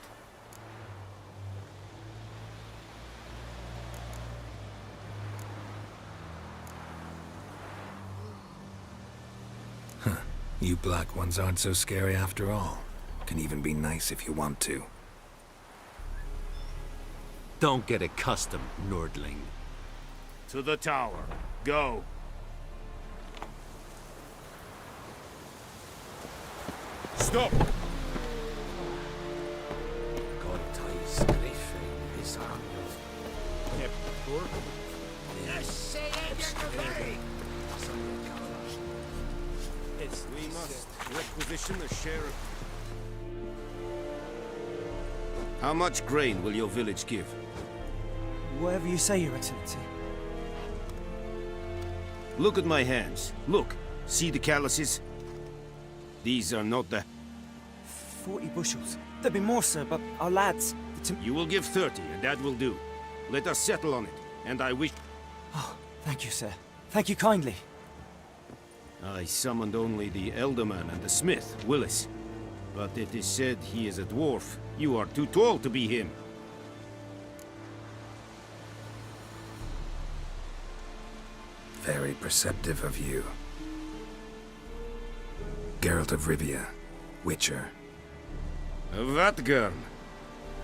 Speaker 3: You black ones aren't so scary after all. Can even be nice if you want to.
Speaker 18: Don't get accustomed, Nordling.
Speaker 17: To the tower. Go. Stop! We must requisition a sheriff. How much grain will your village give?
Speaker 12: Whatever you say, Your Excellency.
Speaker 17: Look at my hands. Look. See the calluses? These are not the...
Speaker 12: 40 bushels. There'll be more, sir, but our lads...
Speaker 17: You will give 30, and that will do. Let us settle on it, and I wish...
Speaker 12: Oh, thank you, sir. Thank you kindly.
Speaker 17: I summoned only the Elderman and the smith, Willis. But it is said he is a dwarf. You are too tall to be him.
Speaker 3: Very perceptive of you. Geralt of Rivia, Witcher.
Speaker 17: Vatgarn.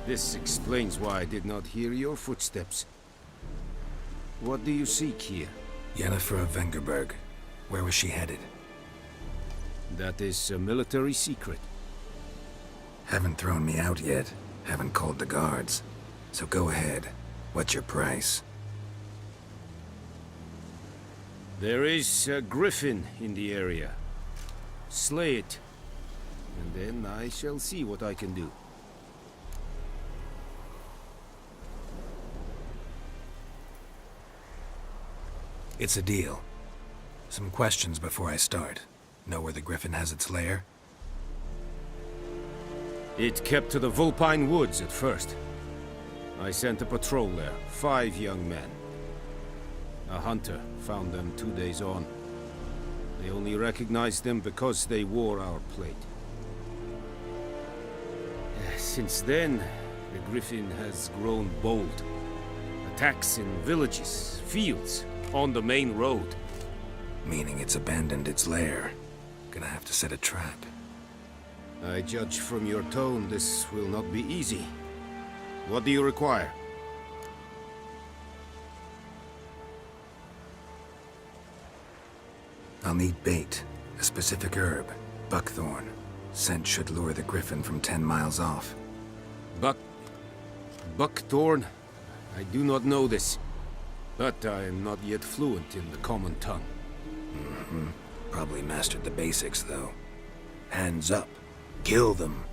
Speaker 17: This explains why I did not hear your footsteps. What do you seek here?
Speaker 3: Yennefer of Vengerberg. Where was she headed?
Speaker 17: That is a military secret.
Speaker 3: Haven't thrown me out yet. Haven't called the guards. So go ahead. What's your price?
Speaker 17: There is a griffin in the area. Slay it. And then I shall see what I can do.
Speaker 3: It's a deal. Some questions before I start. Know where the griffin has its lair?
Speaker 17: It kept to the Vulpine Woods at first. I sent a patrol there, 5 young men. A hunter found them 2 days on. They only recognized them because they wore our plate. Since then, the griffin has grown bold. Attacks in villages, fields, on the main road.
Speaker 3: Meaning it's abandoned its lair. Gonna have to set a trap.
Speaker 17: I judge from your tone this will not be easy. What do you require?
Speaker 3: I'll need bait, a specific herb, buckthorn. Scent should lure the griffin from 10 miles off.
Speaker 17: Buckthorn? I do not know this. But I am not yet fluent in the common tongue.
Speaker 3: Probably mastered the basics, though. Hands up. Kill them.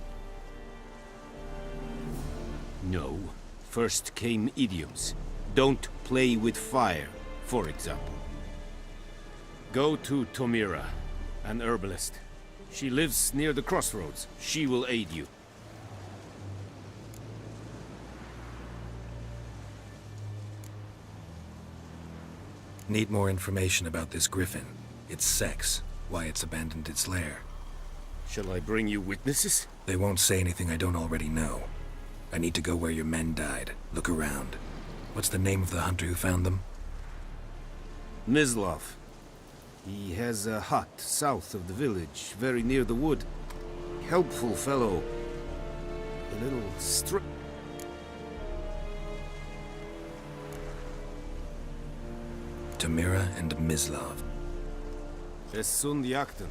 Speaker 17: No. First came idioms. Don't play with fire, for example. Go to Tomira, an herbalist. She lives near the crossroads. She will aid you.
Speaker 3: Need more information about this griffin. Its sex, why it's abandoned its lair.
Speaker 17: Shall I bring you witnesses?
Speaker 3: They won't say anything I don't already know. I need to go where your men died. Look around. What's the name of the hunter who found them?
Speaker 17: Mislav. He has a hut south of the village, very near the wood. Helpful fellow. A little
Speaker 3: Tamira and Mislav.
Speaker 17: Es sunt jakten.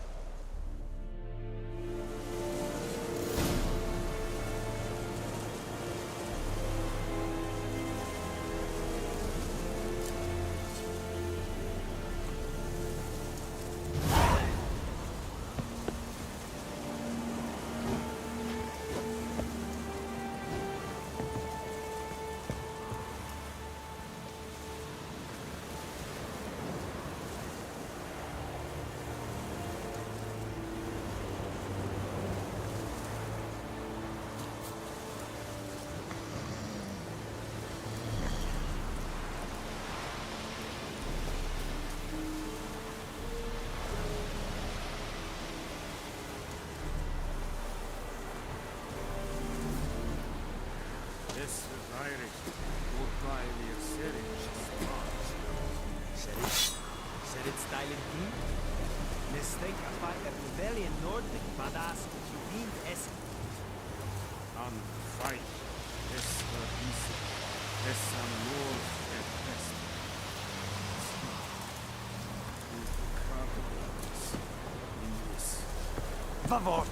Speaker 15: Favor!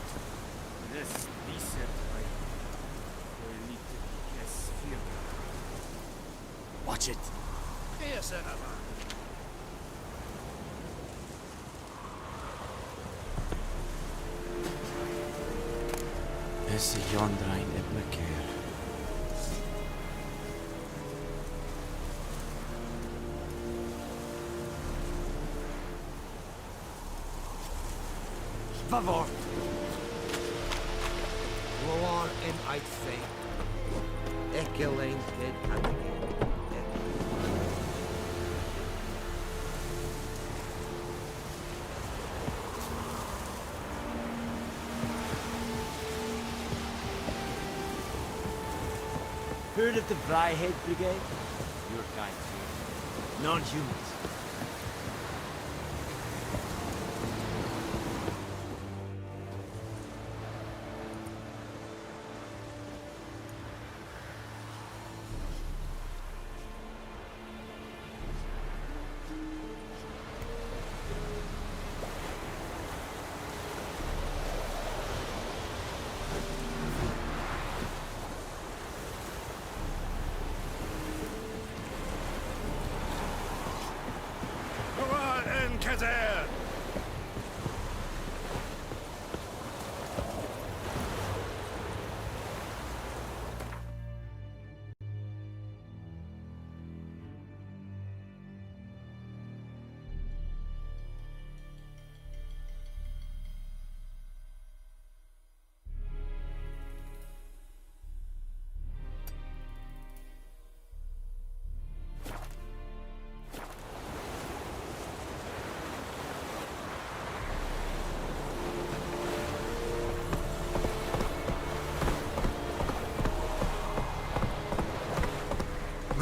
Speaker 15: Watch it.
Speaker 4: Yes,
Speaker 12: Esse Jondrain et Mekeer.
Speaker 15: Favor! Roar en uitveen. Ik alleen kid aan de
Speaker 12: Heard of the Vryheid Brigade? Your kind, sir. Non-humans.
Speaker 4: Kazer!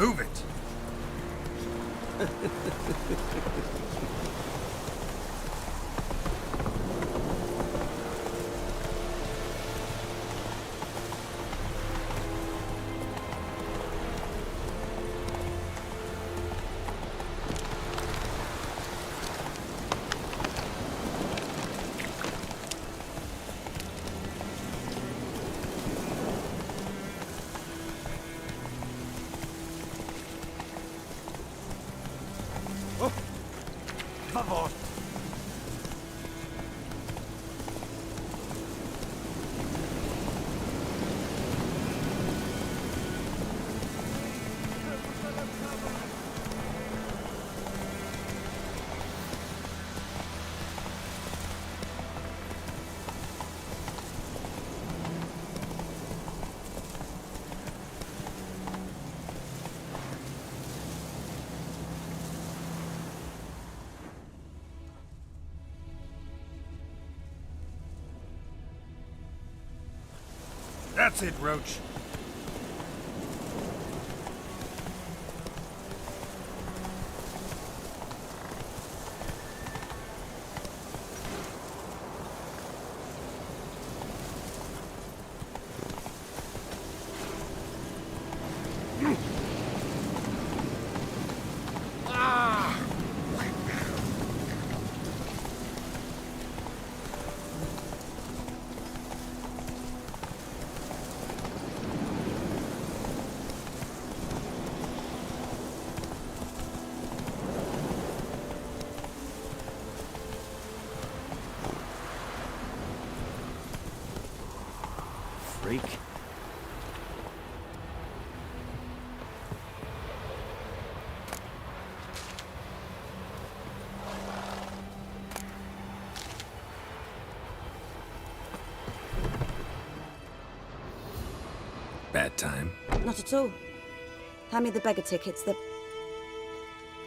Speaker 4: Move it! Favor! That's it, Roach.
Speaker 12: Freak.
Speaker 3: Bad time?
Speaker 19: Not at all. Hand me the beggar tickets, the...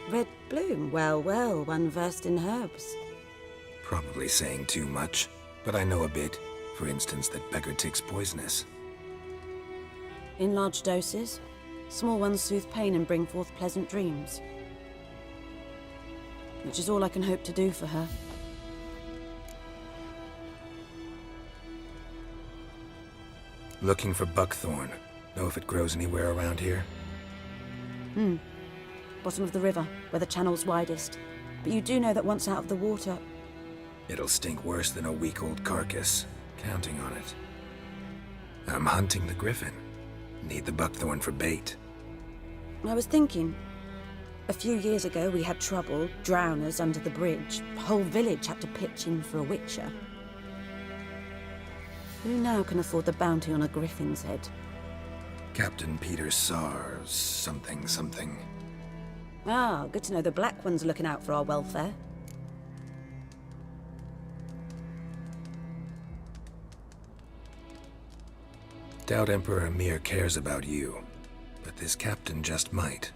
Speaker 19: Red Bloom. Well, well, one versed in herbs.
Speaker 3: Probably saying too much, but I know a bit. For instance, that beggar tick's poisonous.
Speaker 19: In large doses, small ones soothe pain and bring forth pleasant dreams. Which is all I can hope to do for her.
Speaker 3: Looking for buckthorn. Know if it grows anywhere around here?
Speaker 19: Bottom of the river, where the channel's widest. But you do know that once out of the water...
Speaker 3: It'll stink worse than a week-old carcass. Counting on it. I'm hunting the griffin. Need the buckthorn for bait.
Speaker 19: I was thinking... A few years ago we had trouble, drowners under the bridge. The whole village had to pitch in for a witcher. Who now can afford the bounty on a griffin's head?
Speaker 3: Captain Peter Sar... something.
Speaker 19: Ah, good to know the Black One's looking out for our welfare.
Speaker 3: Doubt Emperor Emhyr cares about you, but this captain just might.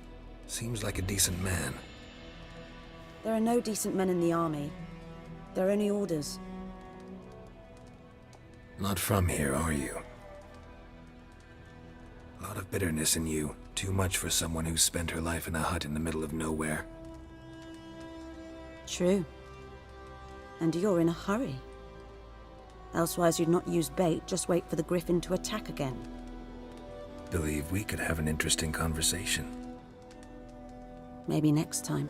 Speaker 3: Seems like a decent man.
Speaker 19: There are no decent men in the army. There are only orders.
Speaker 3: Not from here, are you? A lot of bitterness in you. Too much for someone who spent her life in a hut in the middle of nowhere.
Speaker 19: True. And you're in a hurry. Elsewise you'd not use bait, just wait for the griffin to attack again.
Speaker 3: Believe we could have an interesting conversation.
Speaker 19: Maybe next time.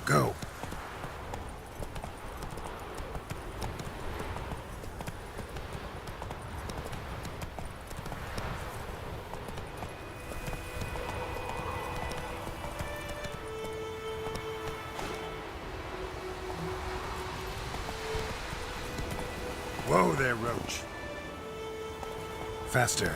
Speaker 3: Go.
Speaker 4: Whoa there, Roach.
Speaker 3: Faster.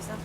Speaker 9: closer.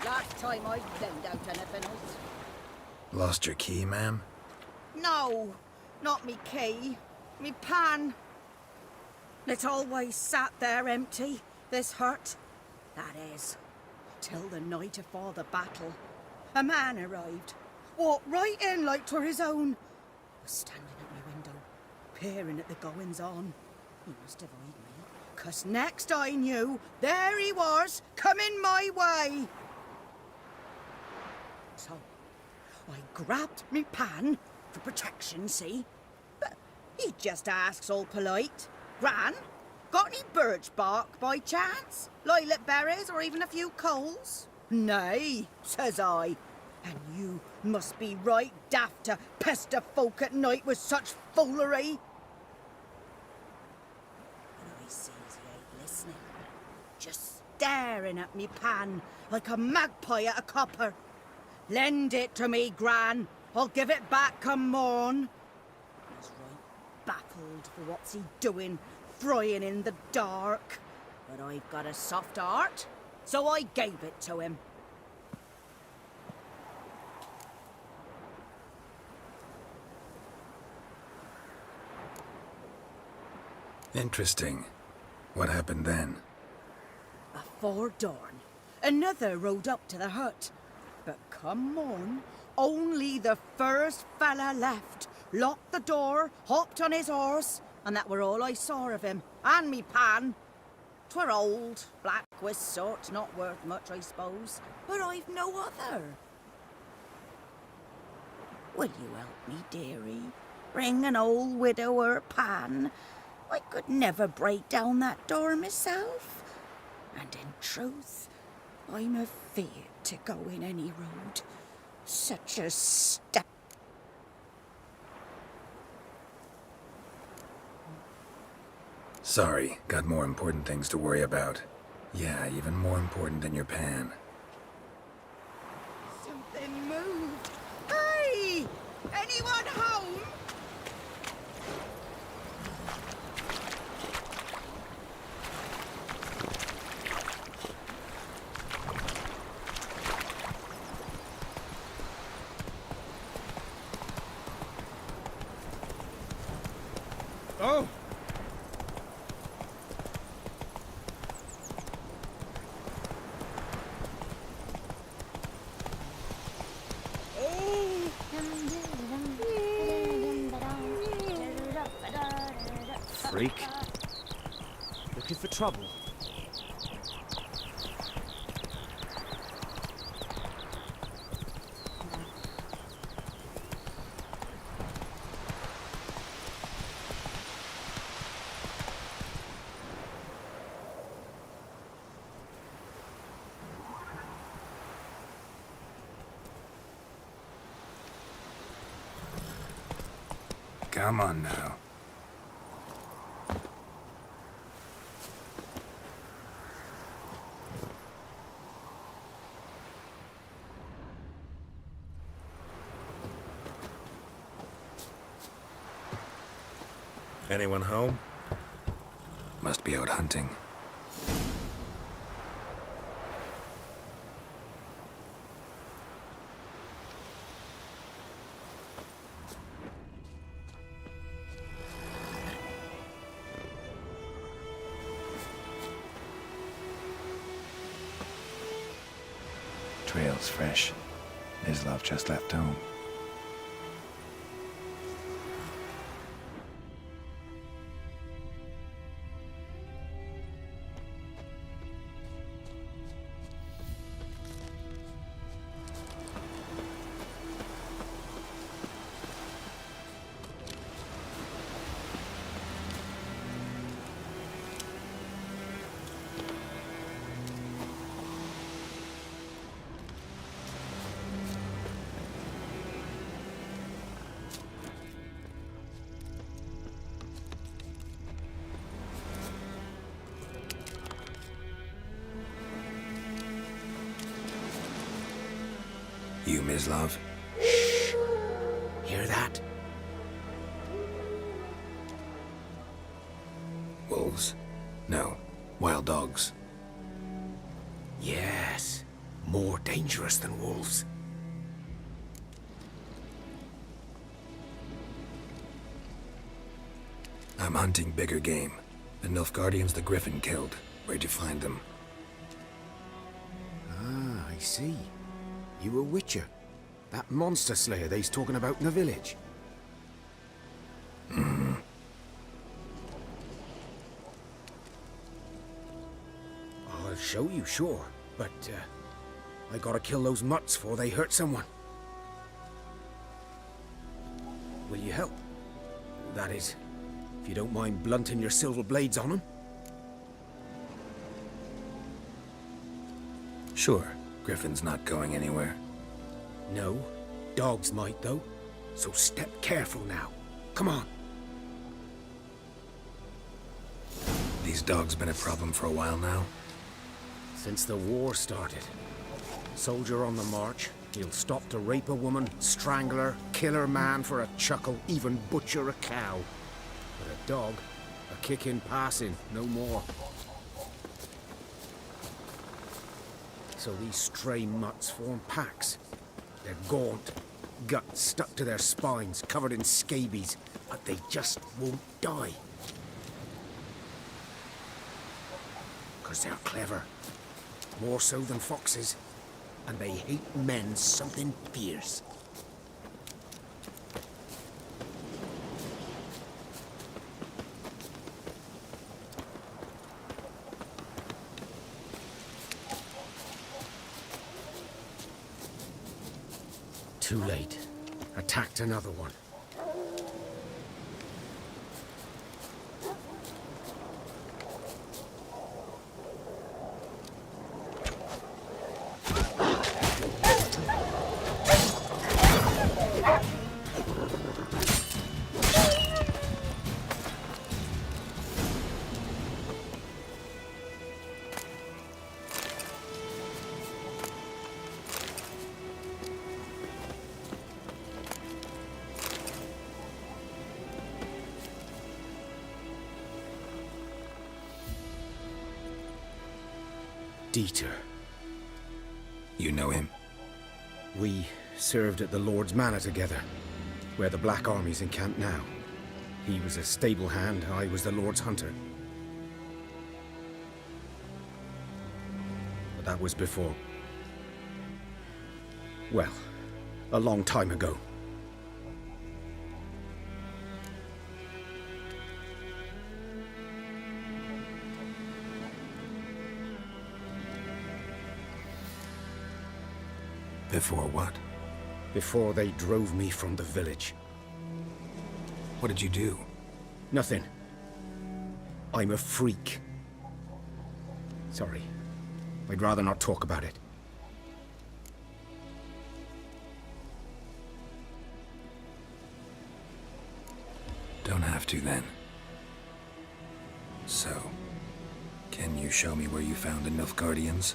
Speaker 20: Last time I found out anything else.
Speaker 3: Lost your key, ma'am?
Speaker 20: No, not me key. Me pan. It always sat there empty, this hut. That is, till the night afore the battle. A man arrived, walked right in like 'twere his own. Was standing at my window, peering at the goings-on. He must have eyed me, 'cause next I knew, there he was, coming my way. So, I grabbed me pan, for protection, see? But he just asks all polite, Gran, got any birch bark by chance? Lilac berries or even a few coals? Nay, says I. And you must be right daft to pester folk at night with such foolery. And I sees he ain't listening. Just staring at me pan like a magpie at a copper. Lend it to me, Gran. I'll give it back come morn. He's right baffled for what's he doing, frying in the dark. But I've got a soft heart, so I gave it to him.
Speaker 3: Interesting. What happened then?
Speaker 20: Afore dawn, another rode up to the hut. But come morn, only the first fella left. Locked the door, hopped on his horse, and that were all I saw of him, and me pan. 'Twere old, black with sort, not worth much, I suppose, but I've no other. Will you help me, dearie? Bring an old widower pan. I could never break down that door myself. And in truth, I'm afeard to go in any road. Such a step.
Speaker 3: Sorry, got more important things to worry about. Yeah, even more important than your pan.
Speaker 20: Something moved. Hey! Anyone home?
Speaker 4: Oh!
Speaker 13: Freak. Looking for trouble.
Speaker 3: Come on now.
Speaker 21: Anyone home?
Speaker 3: Must be out hunting. Trail's fresh. Mislav just left home. You, Mislav?
Speaker 8: Shh! Hear that?
Speaker 3: Wolves? No. Wild dogs.
Speaker 8: Yes. More dangerous than wolves.
Speaker 3: I'm hunting bigger game. The Nilfgaardians the Griffin killed. Where'd you find them?
Speaker 22: Ah, I see. You a witcher. That monster slayer they's talking about in the village. I'll show you, sure. But, I gotta kill those mutts before they hurt someone. Will you help? That is, if you don't mind blunting your silver blades on them.
Speaker 3: Sure. Griffin's not going anywhere.
Speaker 22: No. Dogs might, though. So step careful now. Come on.
Speaker 3: These dogs been a problem for a while now?
Speaker 22: Since the war started. Soldier on the march, he'll stop to rape a woman, strangle her, kill her man for a chuckle, even butcher a cow. But a dog, a kick in passing, no more. So these stray mutts form packs. They're gaunt, guts stuck to their spines, covered in scabies, but they just won't die. 'Cause they're clever. More so than foxes. And they hate men something fierce. Too late. Attacked another one. Dieter.
Speaker 3: You know him?
Speaker 22: We served at the Lord's Manor together, where the Black Army's encamped now. He was a stable hand, I was the Lord's hunter. But that was before. Well, a long time ago.
Speaker 3: Before what?
Speaker 22: Before they drove me from the village.
Speaker 3: What did you do?
Speaker 22: Nothing. I'm a freak. Sorry. I'd rather not talk about it.
Speaker 3: have to then. So, can you show me where you found the Nilfgaardians?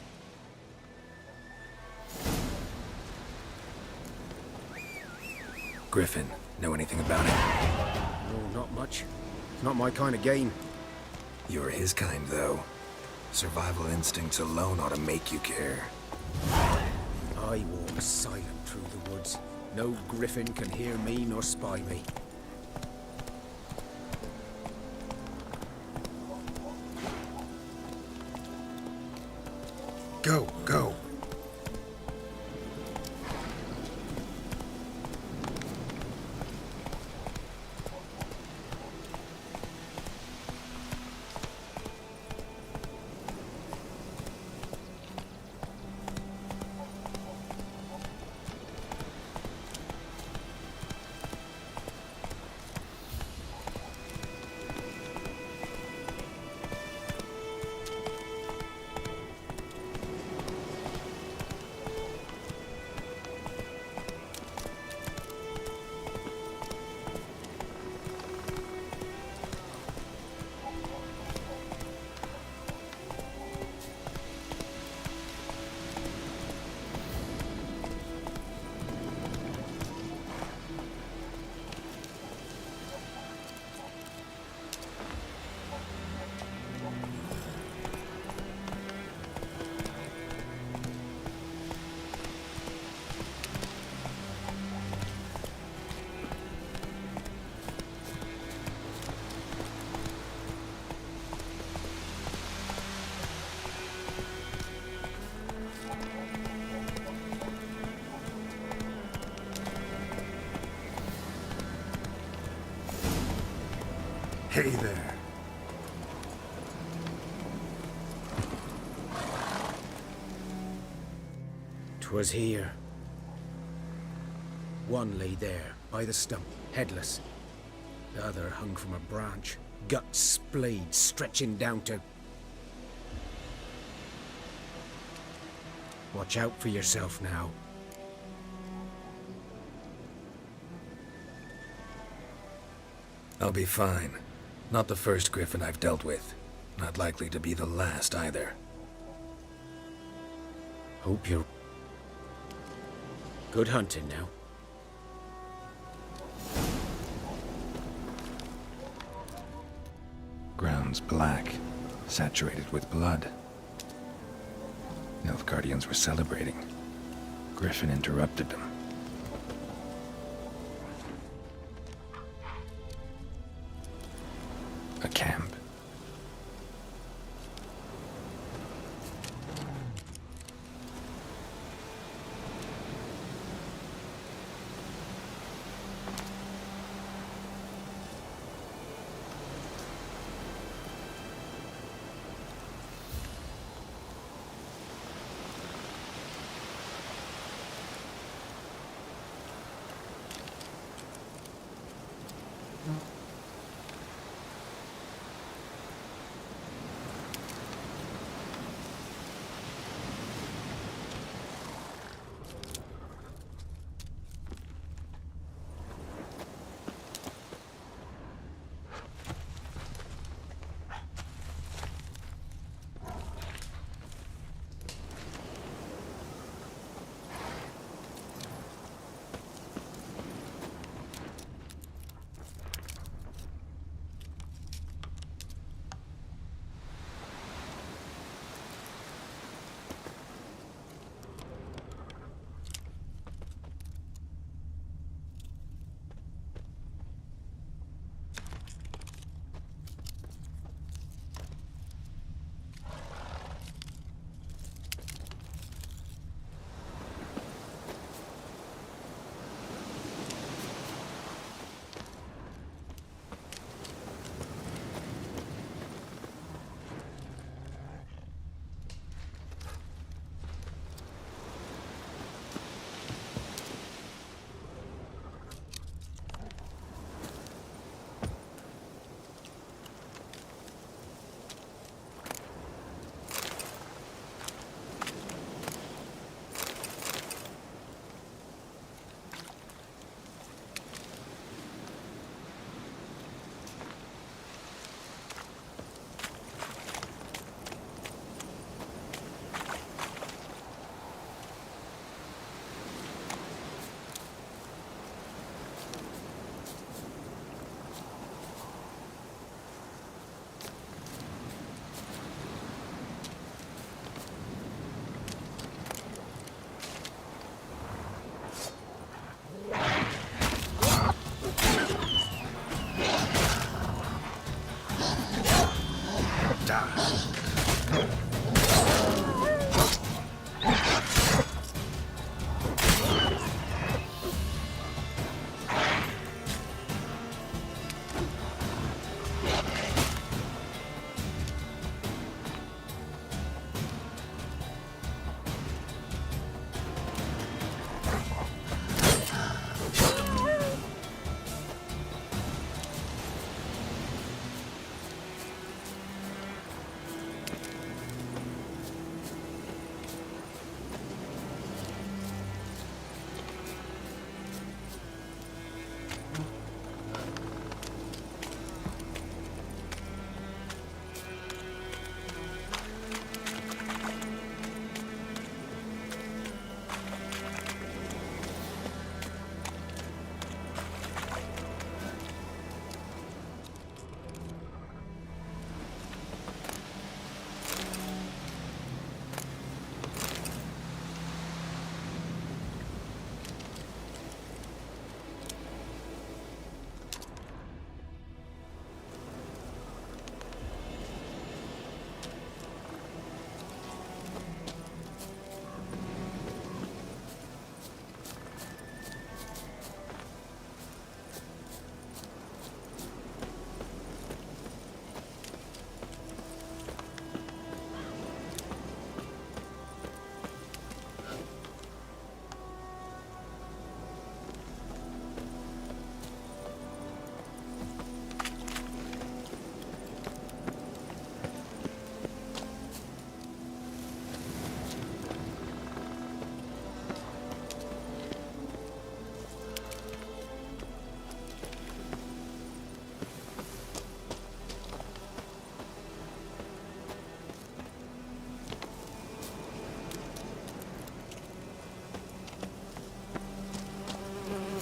Speaker 3: Griffin, know anything about it?
Speaker 22: No, not much. It's not my kind of game.
Speaker 3: You're his kind, though. Survival instincts alone ought to make you care.
Speaker 22: I walk silent through the woods. No griffin can hear me nor spy me.
Speaker 3: Go, go. Hey there.
Speaker 22: 'Twas here. One lay there, by the stump, headless. The other hung from a branch, guts splayed, stretching down to... Watch out for yourself now.
Speaker 3: I'll be fine. Not the first griffin I've dealt with. Not likely to be the last either.
Speaker 22: Hope you're... Good hunting now.
Speaker 3: Ground's black, saturated with blood. Nilfgaardians were celebrating. Griffin interrupted them. A camp.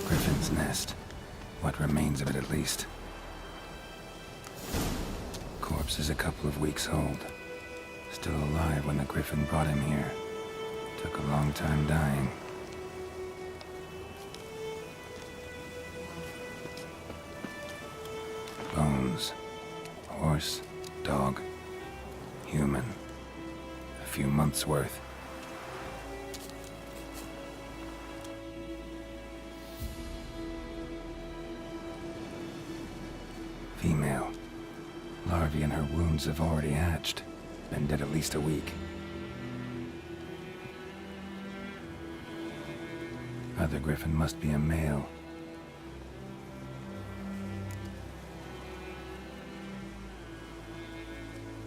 Speaker 3: Griffin's nest. What remains of it, at least. Corpse is a couple of weeks old. Still alive when the Griffin brought him here. Took a long time dying. Bones. Horse, dog, human. A few months' worth. Female. Larvae in her wounds have already hatched. Been dead at least a week. Other Griffin must be a male.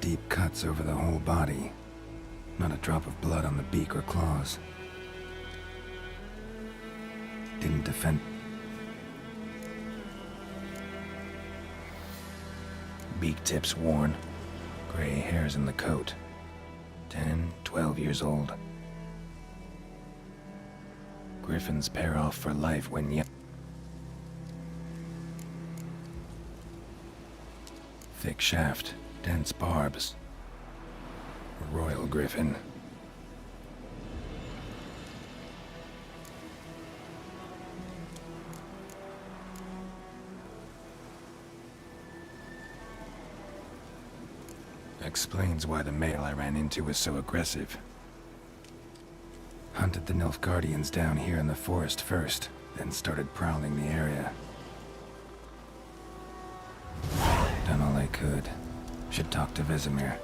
Speaker 3: Deep cuts over the whole body. Not a drop of blood on the beak or claws. Didn't defend. Beak tips worn. Gray hairs in the coat. 10, 12 years old. Griffins pair off for life when young. Thick shaft, dense barbs. Royal Griffin. Explains why the male I ran into was so aggressive. Hunted the Nilfgaardians down here in the forest first, then started prowling the area. Done all I could. Should talk to Vesemir.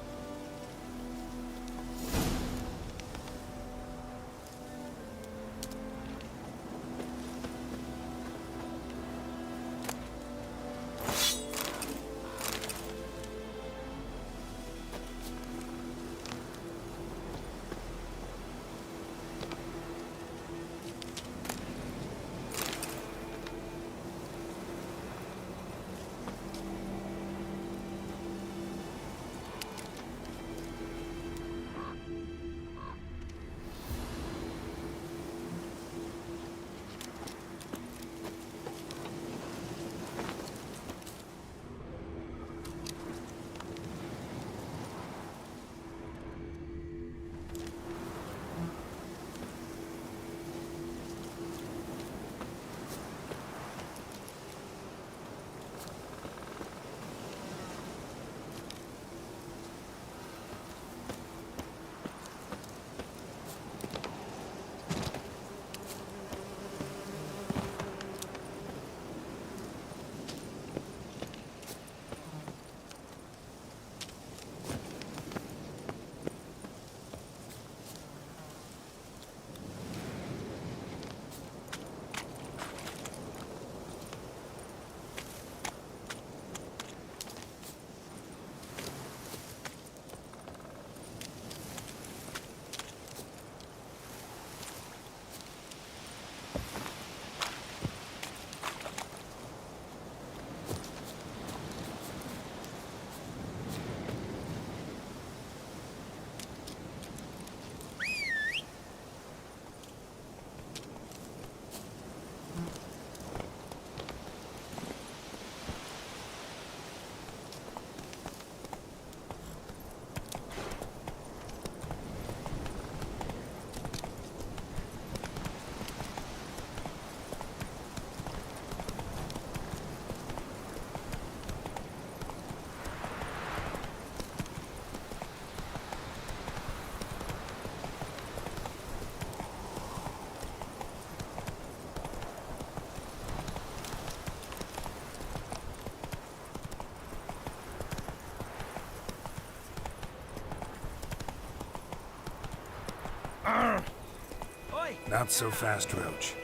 Speaker 3: Not so fast, Roach.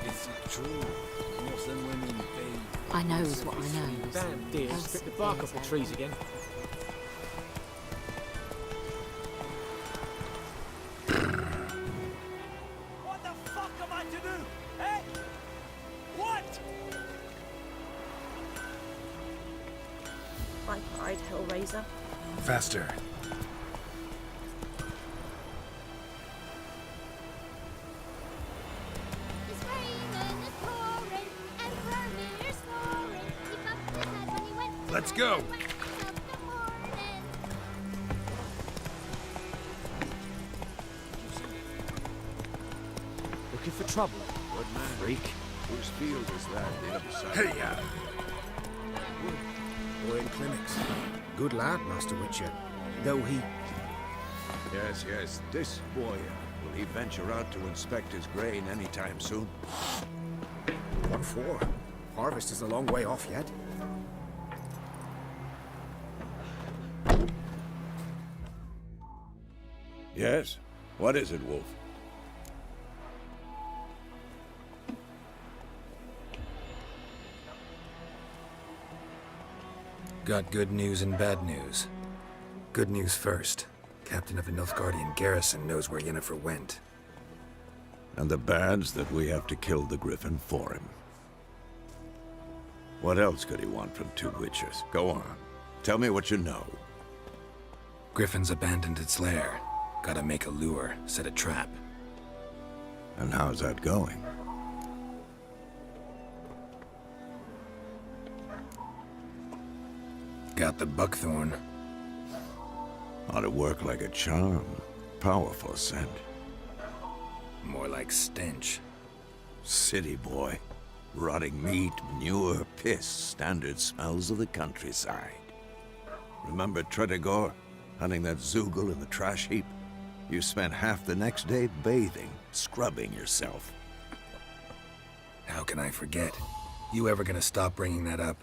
Speaker 14: Is it true? More than women bathe.
Speaker 16: I knows what I knows.
Speaker 13: Damn deer, strip the bark off the trees again.
Speaker 14: What the fuck am I to do? Eh? What?
Speaker 19: I cried, Hellraiser.
Speaker 3: Faster. Let's go!
Speaker 22: Looking for trouble?
Speaker 4: Good man.
Speaker 22: Freak.
Speaker 4: Whose field is that the other side?
Speaker 3: Hey, ya!
Speaker 22: Boy in clinics. Good lad, Master Witcher. Though he...
Speaker 4: Yes, yes, this boy. Will he venture out to inspect his grain anytime soon?
Speaker 22: What for? Harvest is a long way off yet.
Speaker 4: Yes? What is it, Wolf?
Speaker 3: Got good news and bad news. Good news first. Captain of the Nilfgaardian garrison knows where Yennefer went.
Speaker 4: And the bad's that we have to kill the Griffin for him. What else could he want from two witches? Go on. Tell me what you know.
Speaker 3: Griffin's abandoned its lair. Gotta make a lure, set a trap.
Speaker 4: And how's that going?
Speaker 3: Got the buckthorn.
Speaker 4: Ought to work like a charm. Powerful scent.
Speaker 3: More like stench.
Speaker 4: City boy. Rotting meat, manure, piss, standard smells of the countryside. Remember Tretogor? Hunting that Zoogle in the trash heap? You spent half the next day bathing, scrubbing yourself.
Speaker 3: How can I forget? You ever gonna stop bringing that up?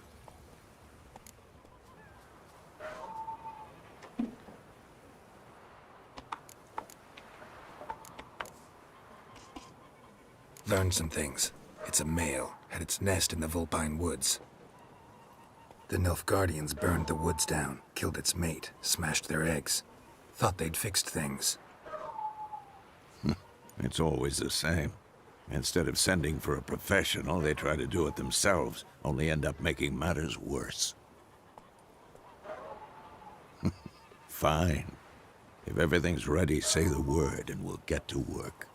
Speaker 3: Learned some things. It's a male, had its nest in the Vulpine Woods. The Nilfgaardians burned the woods down, killed its mate, smashed their eggs. Thought they'd fixed things.
Speaker 4: It's always the same. Instead of sending for a professional, they try to do it themselves, only end up making matters worse. Fine. If everything's ready, say the word and we'll get to work.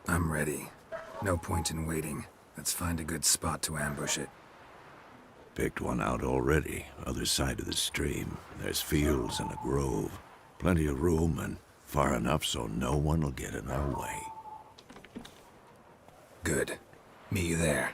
Speaker 3: I'm ready. No point in waiting. Let's find a good spot to ambush it.
Speaker 4: Picked one out already, other side of the stream. There's fields and a grove. Plenty of room and far enough so no one will get in our way.
Speaker 3: Good. Meet you there.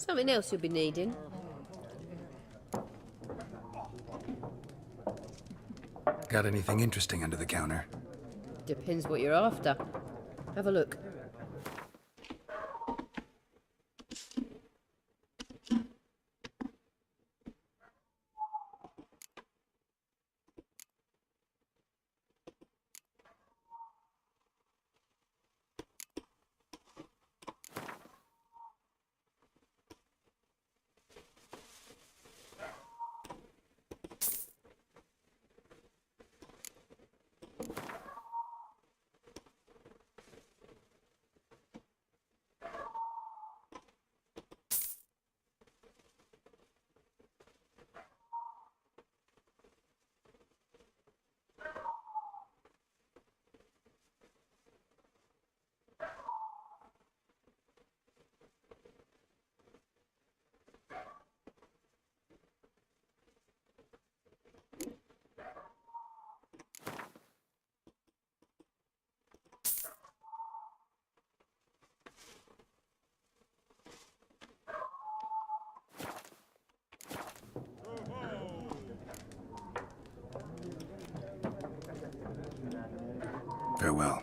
Speaker 10: Something else you'll be needing.
Speaker 3: Got anything interesting under the counter?
Speaker 10: Depends what you're after. Have a look.
Speaker 3: Farewell.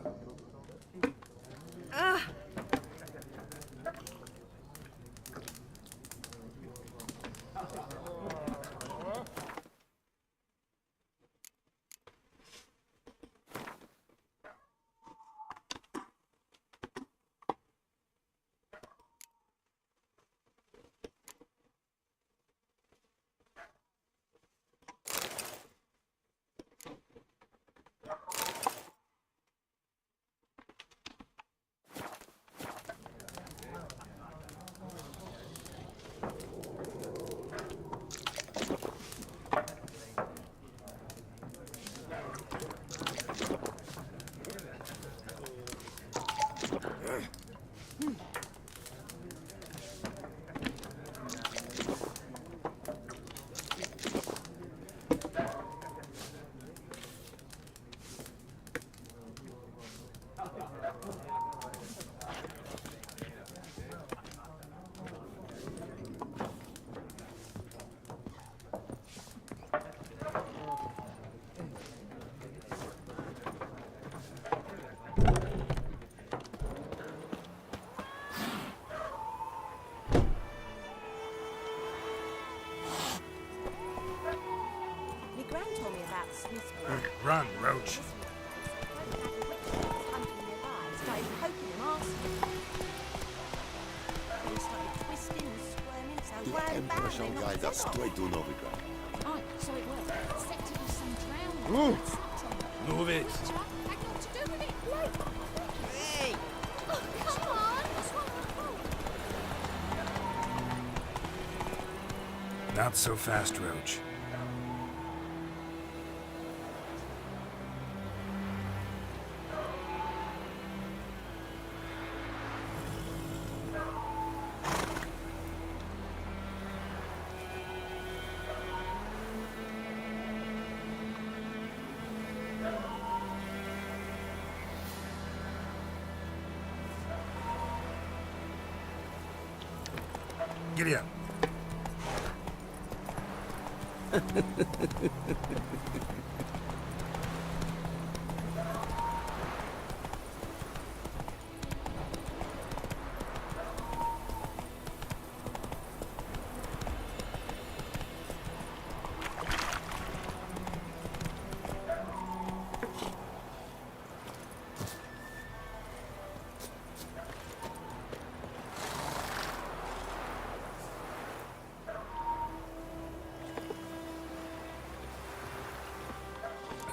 Speaker 3: Run, Roach.
Speaker 7: The Emperor shall guide us straight to Novigrad.
Speaker 16: Oh, so it was. Set to be some drowned.
Speaker 3: Move it.
Speaker 16: I got to do with it. Like. Hey! Oh, come on! What's wrong?
Speaker 3: Not so fast, Roach. Giddy up.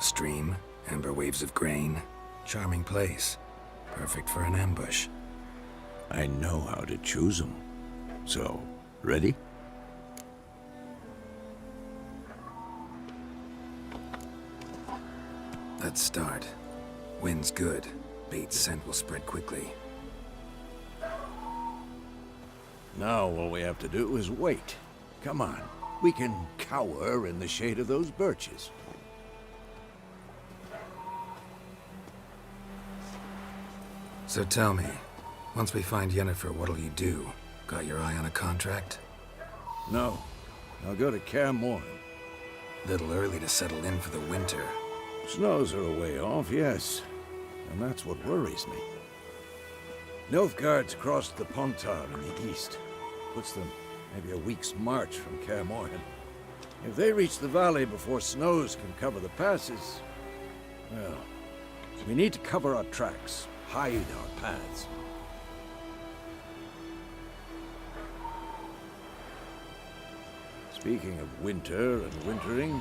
Speaker 3: Stream, amber waves of grain. Charming place. Perfect for an ambush.
Speaker 4: I know how to choose them. So, ready?
Speaker 3: Let's start. Wind's good. Bait's scent will spread quickly.
Speaker 4: Now all we have to do is wait. Come on. We can cower in the shade of those birches.
Speaker 3: So tell me, once we find Yennefer, what'll you do? Got your eye on a contract?
Speaker 4: No. I'll go to Kaer Morhen.
Speaker 3: Little early to settle in for the winter.
Speaker 4: Snows are a way off, yes. And that's what worries me. Nilfgaard's crossed the Pontar in the east. Puts them maybe a week's march from Kaer Morhen. If they reach the valley before snows can cover the passes, well, we need to cover our tracks, hide our paths. Speaking of winter and wintering,